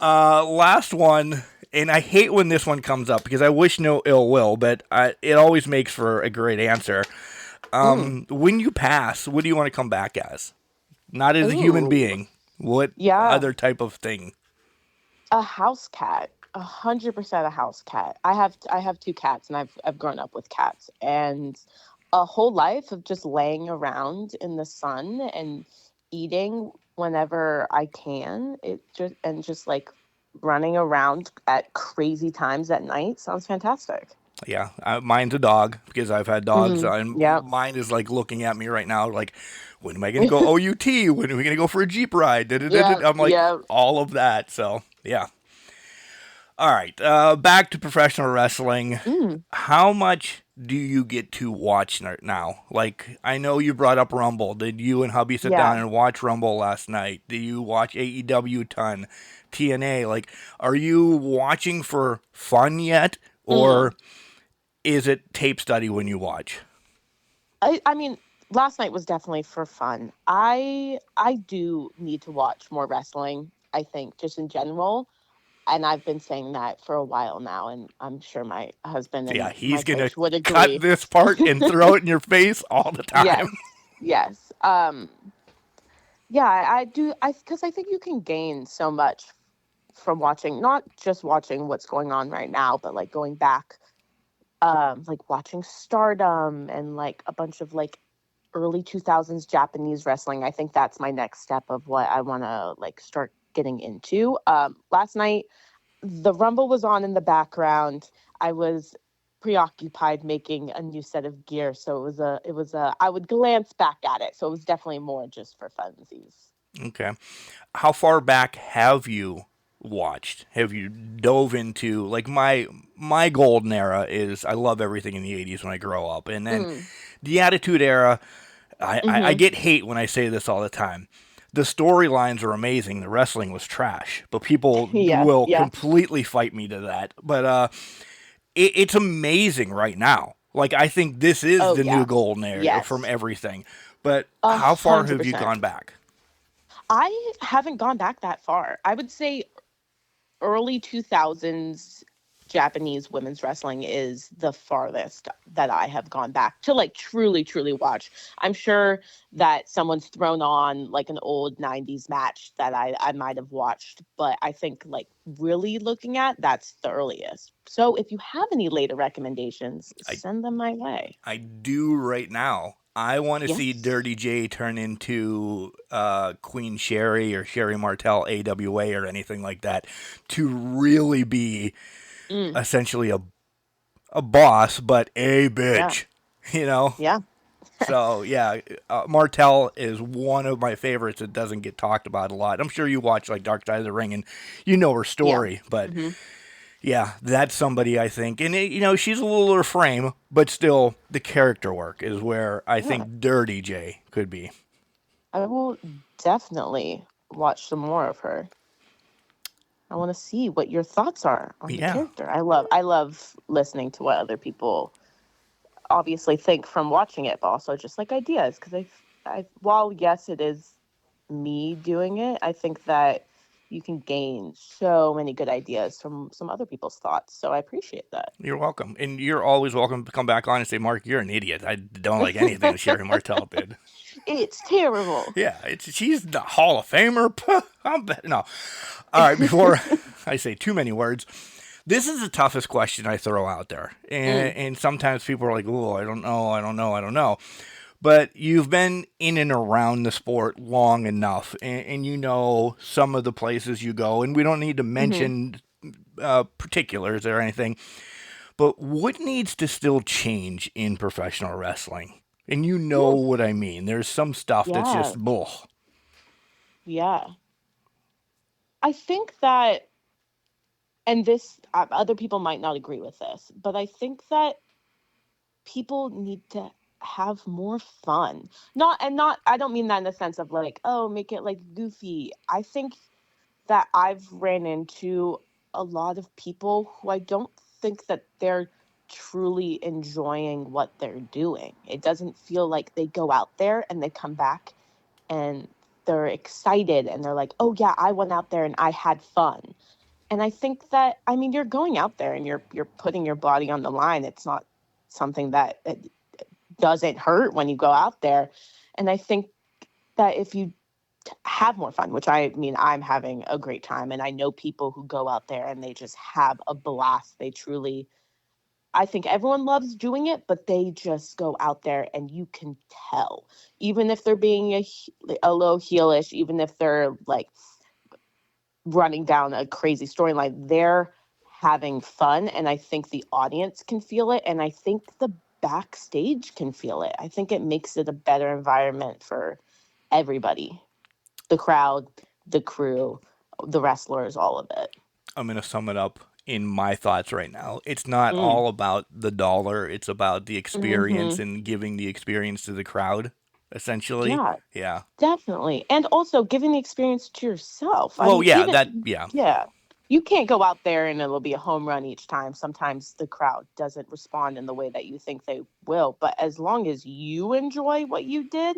Last one, and I hate when this one comes up because I wish no ill will, but it always makes for a great answer. When you pass, what do you want to come back as? Not as a human being. What other type of thing? A house cat. 100% a house cat. I have 2 cats, and I've grown up with cats, and a whole life of just laying around in the sun and eating whenever I can. Just like running around at crazy times at night sounds fantastic. Yeah, mine's a dog because I've had dogs, and mine is like looking at me right now, like, when am I going to go OUT? When are we going to go for a Jeep ride? I'm like, all of that. So yeah. All right, back to professional wrestling. How much do you get to watch now? Like, I know you brought up Rumble. Did you and hubby sit down and watch Rumble last night? Did you watch AEW a ton? TNA? Like, are you watching for fun yet? Or is it tape study when you watch? I mean, last night was definitely for fun. I do need to watch more wrestling, I think, just in general. And I've been saying that for a while now, and I'm sure my husband Yeah, and my he's going to coach would cut agree. this part and throw it in your face all the time. Yes. Yes. Yeah, I do. Because I think you can gain so much from watching, not just watching what's going on right now, but like going back, like watching Stardom and like a bunch of like early 2000s Japanese wrestling. I think that's my next step of what I want to like start getting into. Last night the Rumble was on in the background. I was preoccupied making a new set of gear, so it was a I would glance back at it. So it was definitely more just for funsies. Okay. How far back have you watched? Have you dove into like my golden era is I love everything in the 80s when I grow up. And then Mm. the Attitude Era, I Mm-hmm. get hate when I say this all the time. The storylines are amazing. The wrestling was trash, but people Yeah, will yeah. completely fight me to that. But it's amazing right now. Like I think this is Oh the new yeah. golden era from Yes. everything. But A how far hundred have you percent. gone back? I haven't gone back that far. I would say early 2000s Japanese women's wrestling is the farthest that I have gone back to like truly, truly watch. I'm sure that someone's thrown on like an old 90s match that I might have watched, but I think like really looking at that's the earliest. So if you have any later recommendations, I send them my way. I do right now. I want to see Yes. Dirty J turn into Queen Sherry or Sherry Martel AWA or anything like that to really be Mm, essentially a boss, but a yeah. bitch, you know? Yeah. So, yeah, Martel is one of my favorites that doesn't get talked about a lot. I'm sure you watch like Dark Side of the Ring and you know her Yeah. story, but Hmm. yeah, that's somebody I think. And, she's a little her frame, but still the character work is where I Yeah. think Dirty J could be. I will definitely watch some more of her. I want to see what your thoughts are on the Yeah, character. I love listening to what other people obviously think from watching it, but also just like ideas. Because I, while yes, it is me doing it, I think that you can gain so many good ideas from some other people's thoughts. So I appreciate that. you're welcome. And you're always welcome to come back on and say, Mark, you're an idiot. I don't like anything that Sherry Martel did. It's terrible. Yeah, she's the Hall of Famer. No. All right, before I say too many words, this is the toughest question I throw out there. Mm, And sometimes people are like, oh, I don't know, I don't know, I don't know. But you've been in and around the sport long enough, and you know some of the places you go, and we don't need to hmm. mention particulars or anything, but what needs to still change in professional wrestling? And you know Yes. what I mean. There's some stuff that's Yeah. just, ugh. Yeah. I think that, and this, other people might not agree with this, but I think that people need to have more fun. Not I don't mean that in the sense of like, oh, make it like goofy. I think that I've ran into a lot of people who I don't think that they're truly enjoying what they're doing. It doesn't feel like they go out there and they come back and they're excited and they're like, "Oh yeah, I went out there and I had fun." And I think that, I mean, you're going out there and you're putting your body on the line. It's not something that it doesn't hurt when you go out there. And I think that if you have more fun, which I mean, I'm having a great time, and I know people who go out there and they just have a blast. They truly, I think everyone loves doing it, but they just go out there and you can tell, even if they're being a low heelish, even if they're like running down a crazy storyline, they're having fun. And I think the audience can feel it. And I think the backstage can feel it. I think it makes it a better environment for everybody, the crowd, the crew, the wrestlers, all of it. I'm going to sum it up in my thoughts right now. It's not Mm. all about the dollar, it's about the experience Hmm. and giving the experience to the crowd, essentially. Yeah, Yeah. definitely. And also giving the experience to yourself. I Well, mean, yeah, even, yeah. yeah, you can't go out there and it'll be a home run each time. Sometimes the crowd doesn't respond in the way that you think they will. But as long as you enjoy what you did,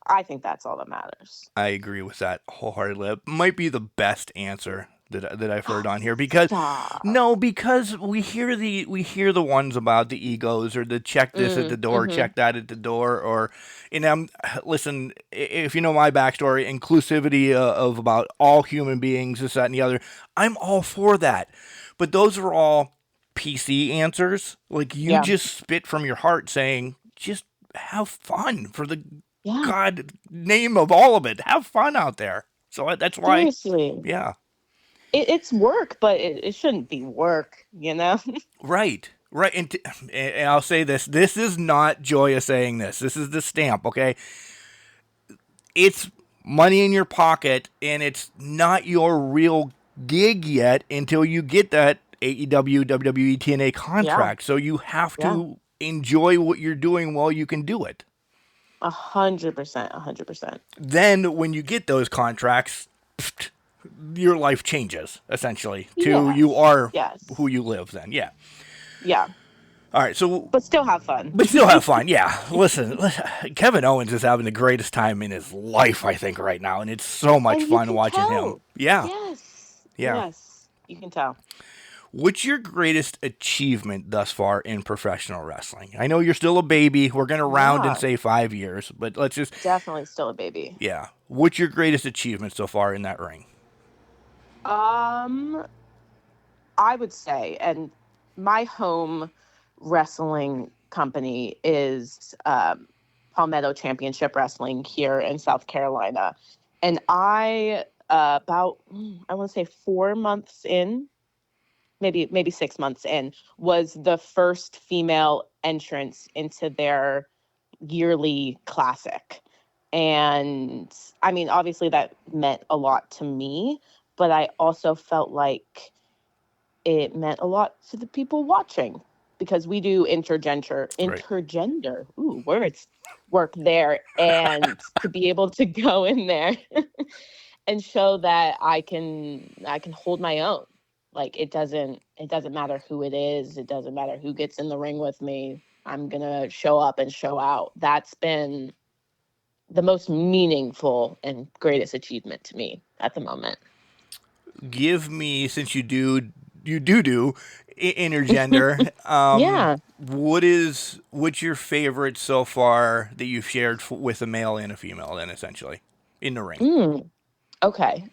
I think that's all that matters. I agree with that wholeheartedly. It might be the best answer that I've heard on here because Stop. because we hear the ones about the egos or the check this at the door, check that at the door, or listen, if you know my backstory, inclusivity of about all human beings, this, that, and the other, I'm all for that. But those are all PC answers. Like you just spit from your heart saying, just have fun for the God name of all of it. Have fun out there. So that's why. Seriously. Yeah. It's work, but it shouldn't be work, you know? Right. Right. And I'll say this. This is not Joiya saying this. This is the stamp, okay? It's money in your pocket, and it's not your real gig yet until you get that AEW, WWE, TNA contract. So you have to enjoy what you're doing while you can do it. 100%, 100%. Then when you get those contracts, your life changes essentially to you are who you live then. Yeah. All right. So, but still have fun. Yeah. Listen, Kevin Owens is having the greatest time in his life, I think, right now, and it's so much fun watching him. Yeah. Yes. You can tell. What's your greatest achievement thus far in professional wrestling? I know you're still a baby. We're going to round and say 5 years, but let's just... Definitely still a baby. Yeah. What's your greatest achievement so far in that ring? I would say, and my home wrestling company is Palmetto Championship Wrestling here in South Carolina. And I want to say 4 months in, maybe 6 months in, was the first female entrance into their yearly classic. And I mean, obviously that meant a lot to me, but I also felt like it meant a lot to the people watching because we do intergender, words, work there. And to be able to go in there and show that I can hold my own. Like it doesn't matter who it is. It doesn't matter who gets in the ring with me. I'm going to show up and show out. That's been the most meaningful and greatest achievement to me at the moment. Give me, since you do intergender, what's your favorite so far that you've shared with a male and a female then essentially in the ring? Okay.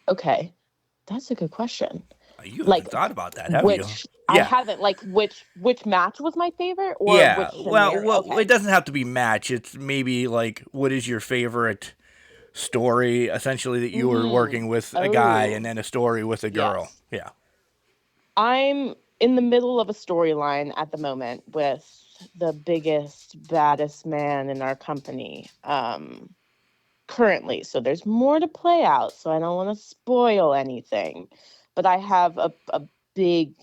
That's a good question. You haven't thought about that, have you? I haven't. Like, which match was my favorite? Or yeah. Which well, it doesn't have to be match. It's maybe like, what is your favorite story, essentially, that you were working with a guy and then a story with a girl? Yes. Yeah. I'm in the middle of a storyline at the moment with the biggest, baddest man in our company currently. So there's more to play out. So I don't want to spoil anything. But I have a big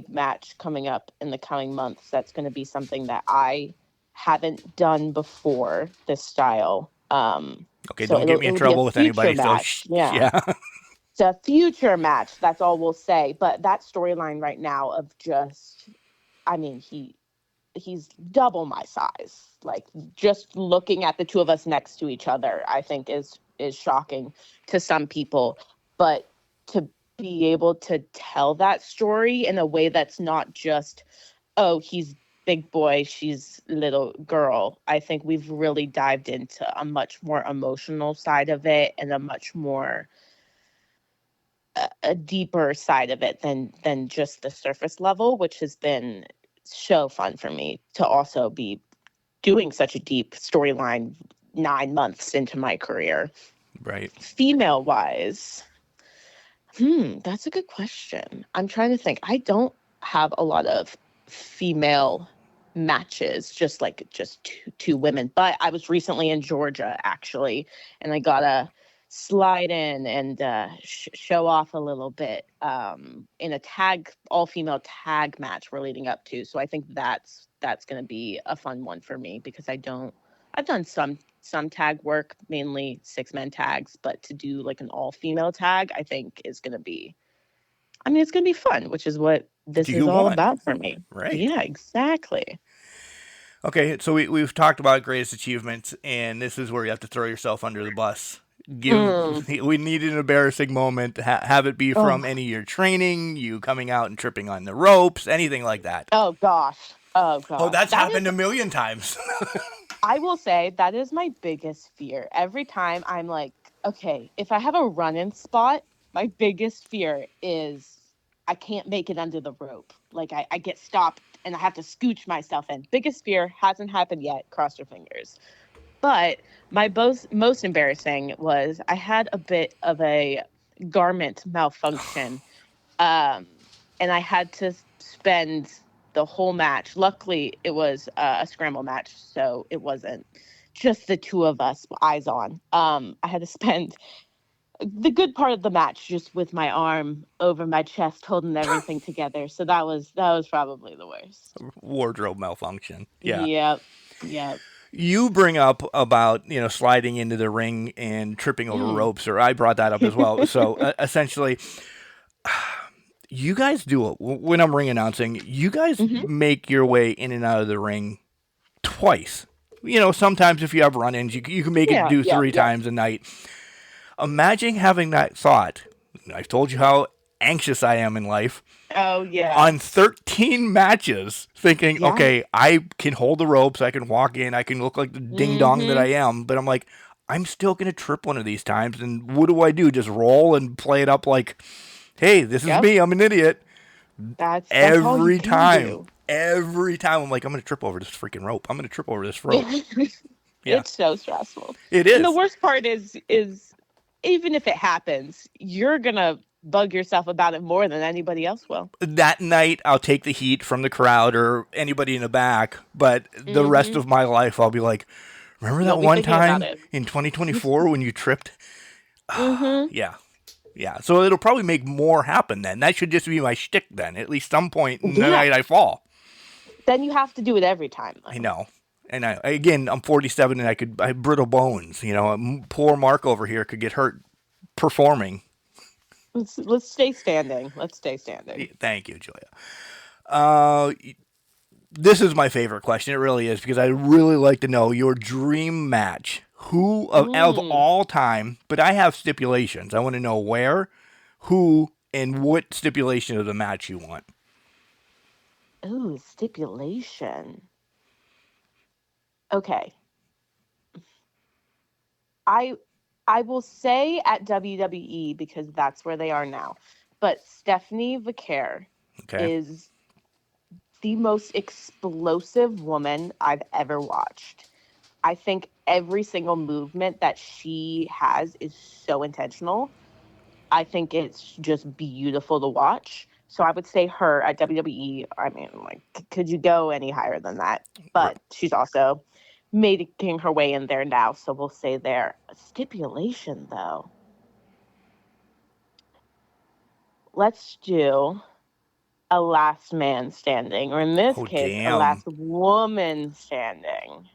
match coming up in the coming months. That's going to be something that I haven't done before, this style. Okay, so don't get me in trouble with anybody. Match. Yeah. It's a future match. That's all we'll say. But that storyline right now of just, I mean, he's double my size. Like just looking at the two of us next to each other, I think is shocking to some people. But to be able to tell that story in a way that's not just, oh, he's big boy, she's little girl. I think we've really dived into a much more emotional side of it and a much more a deeper side of it than just the surface level, which has been so fun for me to also be doing such a deep storyline 9 months into my career. Right. Female wise, that's a good question. I'm trying to think. I don't have a lot of female matches, just two women. But I was recently in Georgia, actually, and I got to slide in and show off a little bit in a all-female tag match we're leading up to. So I think that's going to be a fun one for me because I've done some tag work, mainly 6-man tags, but to do like an all-female tag, I think is going to be I mean, it's going to be fun, which is what this is you all want? about for me. Right. Yeah, exactly. Okay, so we've talked about greatest achievements, and this is where you have to throw yourself under the bus. We need an embarrassing moment. Have it be from any of your training, you coming out and tripping on the ropes, anything like that. Oh gosh. Oh Oh, gosh. that's happened a million times. I will say that is my biggest fear. Every time I'm like, okay, if I have a run-in spot, my biggest fear is I can't make it under the rope. Like I get stopped and I have to scooch myself in. Biggest fear hasn't happened yet. Cross your fingers. But my most embarrassing was I had a bit of a garment malfunction, um, and I had to spend the whole match. Luckily, it was a scramble match, so it wasn't just the two of us, eyes on. I had to spend the good part of the match just with my arm over my chest, holding everything together. So that was probably the worst. Wardrobe malfunction. Yeah. Yep. Yep. You bring up about sliding into the ring and tripping over ropes, or I brought that up as well. So essentially, you guys do it when I'm ring announcing. You guys make your way in and out of the ring twice. Sometimes if you have run-ins, you can make it do three times a night. Imagine having that thought. I've told you how anxious I am in life. Oh yeah. On 13 matches, thinking, okay, I can hold the ropes, I can walk in, I can look like the ding dong that I am, but I'm like, I'm still gonna trip one of these times, and what do? Just roll and play it up like, hey, this is me, I'm an idiot. That's every all you time. do. Every time I'm like, I'm gonna trip over this freaking rope. I'm gonna trip over this rope. Yeah. It's so stressful. It is. And the worst part is even if it happens, you're gonna bug yourself about it more than anybody else will. That night, I'll take the heat from the crowd or anybody in the back, but the rest of my life, I'll be like, remember that one time in 2024 when you tripped? Yeah. Yeah. So it'll probably make more happen then. That should just be my shtick then. At least some point in the night I fall. Then you have to do it every time, though. I know. And I'm 47 and I have brittle bones. Poor Mark over here could get hurt performing. Let's stay standing. Thank you, Joiya. This is my favorite question. It really is, because I really like to know your dream match. Who of all time, but I have stipulations. I want to know where, who, and what stipulation of the match you want. Ooh, stipulation. Okay. I will say at WWE because that's where they are now. But Stephanie Vaquer is the most explosive woman I've ever watched. I think every single movement that she has is so intentional. I think it's just beautiful to watch. So I would say her at WWE. I mean, like, could you go any higher than that? But she's also making her way in there now, so we'll say there. Stipulation, though. Let's do a last man standing, or in this case, a last woman standing.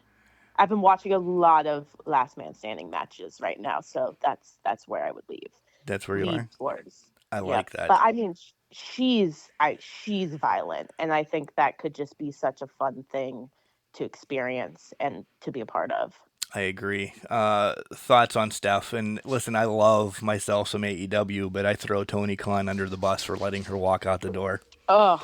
I've been watching a lot of last man standing matches right now, so that's where I would leave. That's where you are. Towards. I like that. But I mean, she's violent, and I think that could just be such a fun thing to experience and to be a part of. I agree. Thoughts on Steph? And listen, I love myself some AEW, but I throw Tony Khan under the bus for letting her walk out the door. Oh,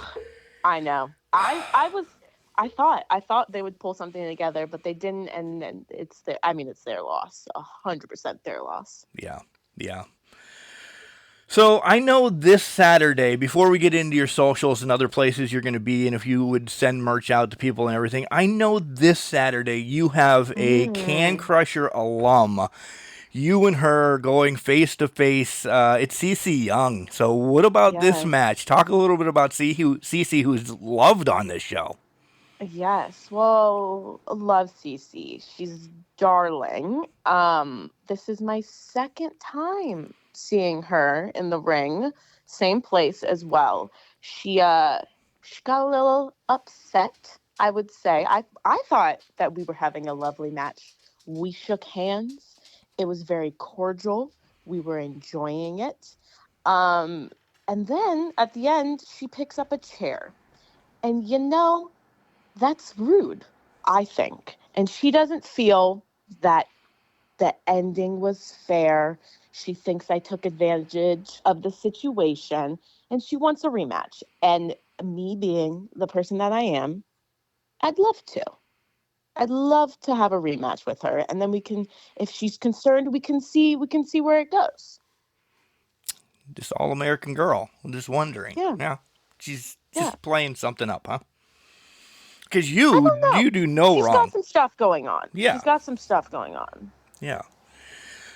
I know. I thought they would pull something together, but they didn't, and it's their loss. 100% their loss. Yeah. So I know this Saturday, before we get into your socials and other places you're going to be, and if you would send merch out to people and everything, I know this Saturday you have a Can Crusher alum. You and her going face to face. It's Cece Young. So what about this match? Talk a little bit about Cece, who's loved on this show. Yes, well, love Cece. She's darling. This is my second time seeing her in the ring, same place as well. She got a little upset, I would say. I thought that we were having a lovely match. We shook hands. It was very cordial. We were enjoying it. And And then at the end, she picks up a chair. And that's rude, I think. And she doesn't feel that the ending was fair. She thinks I took advantage of the situation and she wants a rematch. And me being the person that I am, I'd love to. I'd love to have a rematch with her. And then we can, if she's concerned, we can see where it goes. Just all-American girl. I'm just wondering. Yeah. She's just playing something up, huh? Because I don't know. you do no She's wrong. got some stuff going on. Yeah. She's got some stuff going on. Yeah.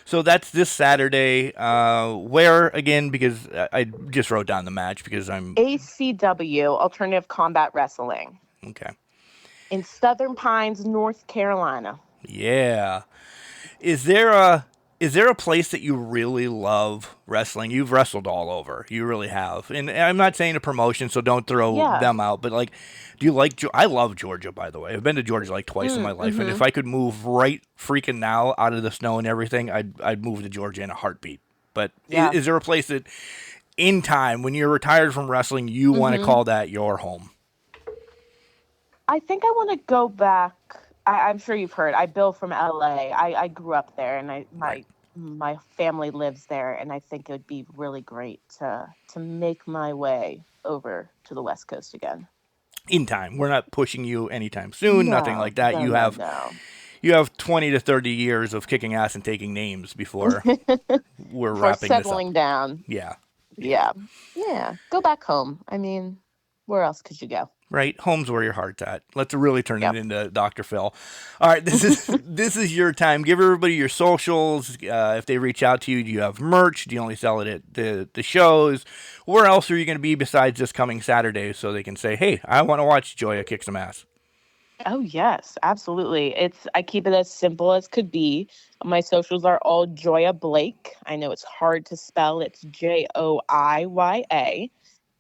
So that's this Saturday. Where, again, because I just wrote down the match because I'm... ACW, Alternative Combat Wrestling. Okay. In Southern Pines, North Carolina. Yeah. Is there a place that you really love wrestling? You've wrestled all over. You really have. And I'm not saying a promotion, so don't throw them out. But, like, do you like... I love Georgia, by the way. I've been to Georgia, like, twice in my life. And if I could move right freaking now out of the snow and everything, I'd move to Georgia in a heartbeat. But is there a place that, in time, when you're retired from wrestling, you want to call that your home? I think I want to go back. I'm sure you've heard. I bill from LA. I grew up there, and my family lives there, and I think it would be really great to make my way over to the West Coast again. In time. We're not pushing you anytime soon. Nothing like that. You have 20 to 30 years of kicking ass and taking names before we're wrapping this up. Settling down. Yeah. Yeah. Go back home. I mean, where else could you go? Right, home's where your heart's at. Let's really turn it into Dr. Phil. All right, this is your time. Give everybody your socials. If they reach out to you, do you have merch? Do you only sell it at the shows? Where else are you going to be besides this coming Saturday so they can say, hey, I want to watch Joiya kick some ass? Oh, yes, absolutely. I keep it as simple as could be. My socials are all Joiya Blake. I know it's hard to spell. It's Joiya.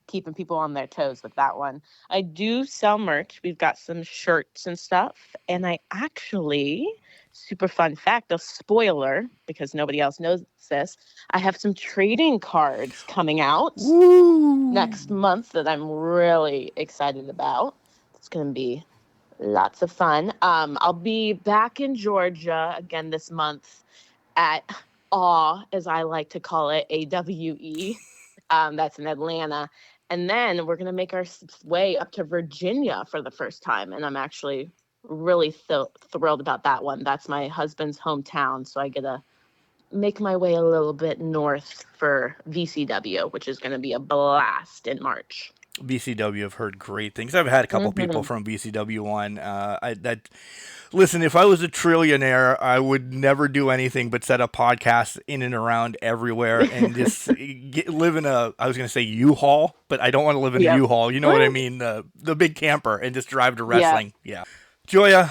Keeping people on their toes with that one. I do sell merch. We've got some shirts and stuff. And I actually, super fun fact, a spoiler, because nobody else knows this, I have some trading cards coming out next month that I'm really excited about. It's going to be lots of fun. I'll be back in Georgia again this month at AWE, as I like to call it, AWE. That's in Atlanta. And then we're going to make our way up to Virginia for the first time. And I'm actually really thrilled about that one. That's my husband's hometown. So I get to make my way a little bit north for VCW, which is going to be a blast in March. VCW, I've heard great things. I've had a couple people from VCW on. Listen, if I was a trillionaire, I would never do anything but set up podcasts in and around everywhere and just live in I was going to say U-Haul, but I don't want to live in a U-Haul. You know what I mean? The big camper and just drive to wrestling. Yeah. Joiya,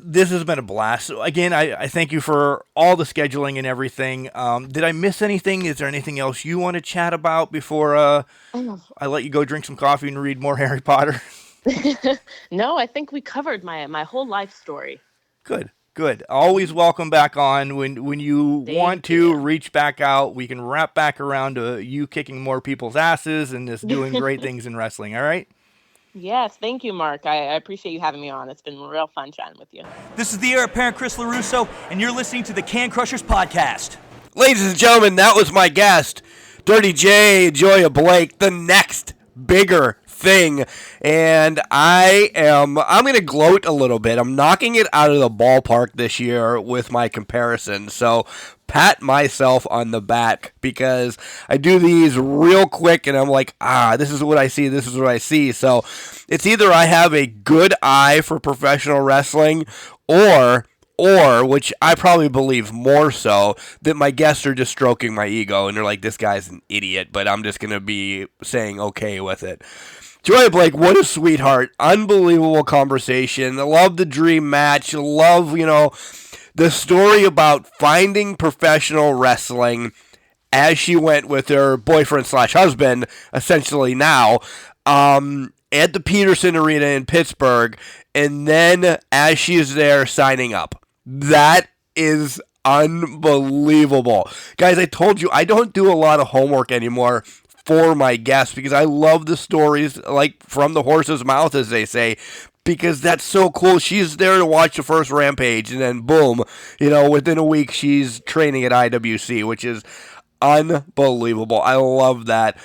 this has been a blast. So again, I thank you for all the scheduling and everything. Did I miss anything? Is there anything else you want to chat about before I let you go drink some coffee and read more Harry Potter? No, I think we covered my whole life story. Good. Always welcome back on. When you want to reach back out, we can wrap back around to you kicking more people's asses and just doing great things in wrestling. All right? Yes, thank you, Mark. I appreciate you having me on. It's been real fun chatting with you. This is the heir apparent Chris LaRusso, and you're listening to the Can Crushers podcast. Ladies and gentlemen, that was my guest, Dirty J, Joiya Blake, the next bigger thing. And I'm going to gloat a little bit. I'm knocking it out of the ballpark this year with my comparison. So pat myself on the back because I do these real quick and I'm like, this is what I see. This is what I see. So it's either I have a good eye for professional wrestling or which I probably believe more so, that my guests are just stroking my ego and they're like, this guy's an idiot, but I'm just going to be saying okay with it. Joiya Blake, what a sweetheart. Unbelievable conversation. I love the dream match. Love, the story about finding professional wrestling as she went with her boyfriend/husband, essentially now, at the Peterson Arena in Pittsburgh, and then as she is there signing up. That is unbelievable. Guys, I told you, I don't do a lot of homework anymore. for my guests because I love the stories, like from the horse's mouth, as they say, because that's so cool. She's there to watch the first Rampage, and then boom, within a week she's training at IWC, which is unbelievable. I love that.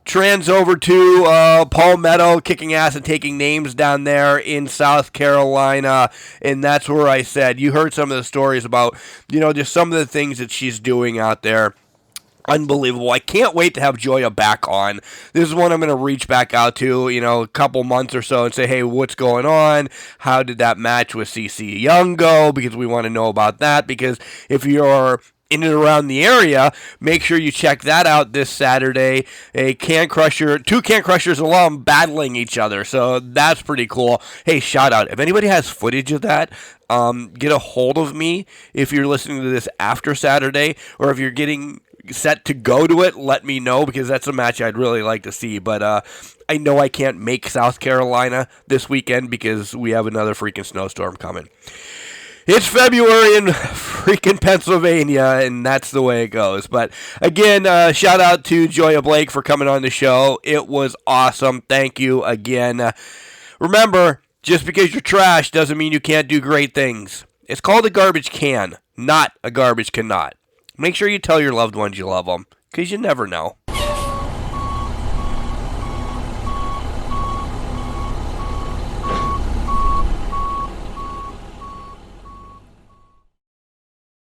Trans over to Palmetto, kicking ass and taking names down there in South Carolina, and that's where I said, you heard some of the stories about, just some of the things that she's doing out there. Unbelievable. I can't wait to have Joiya back on. This is one I'm going to reach back out to, a couple months or so and say, hey, what's going on? How did that match with CC Young go? Because we want to know about that, because if you're in and around the area, make sure you check that out this Saturday. Two Can Crushers alum battling each other, so that's pretty cool. Hey, shout out. If anybody has footage of that, get a hold of me if you're listening to this after Saturday, or if you're getting set to go to it, let me know, because that's a match I'd really like to see. But I know I can't make South Carolina this weekend because we have another freaking snowstorm coming. It's February in freaking Pennsylvania, and that's the way it goes. But again, shout out to Joiya Blake for coming on the show. It was awesome. Thank you again. Remember, just because you're trash doesn't mean you can't do great things. It's called a garbage can, not a garbage cannot. Make sure you tell your loved ones you love them, because you never know.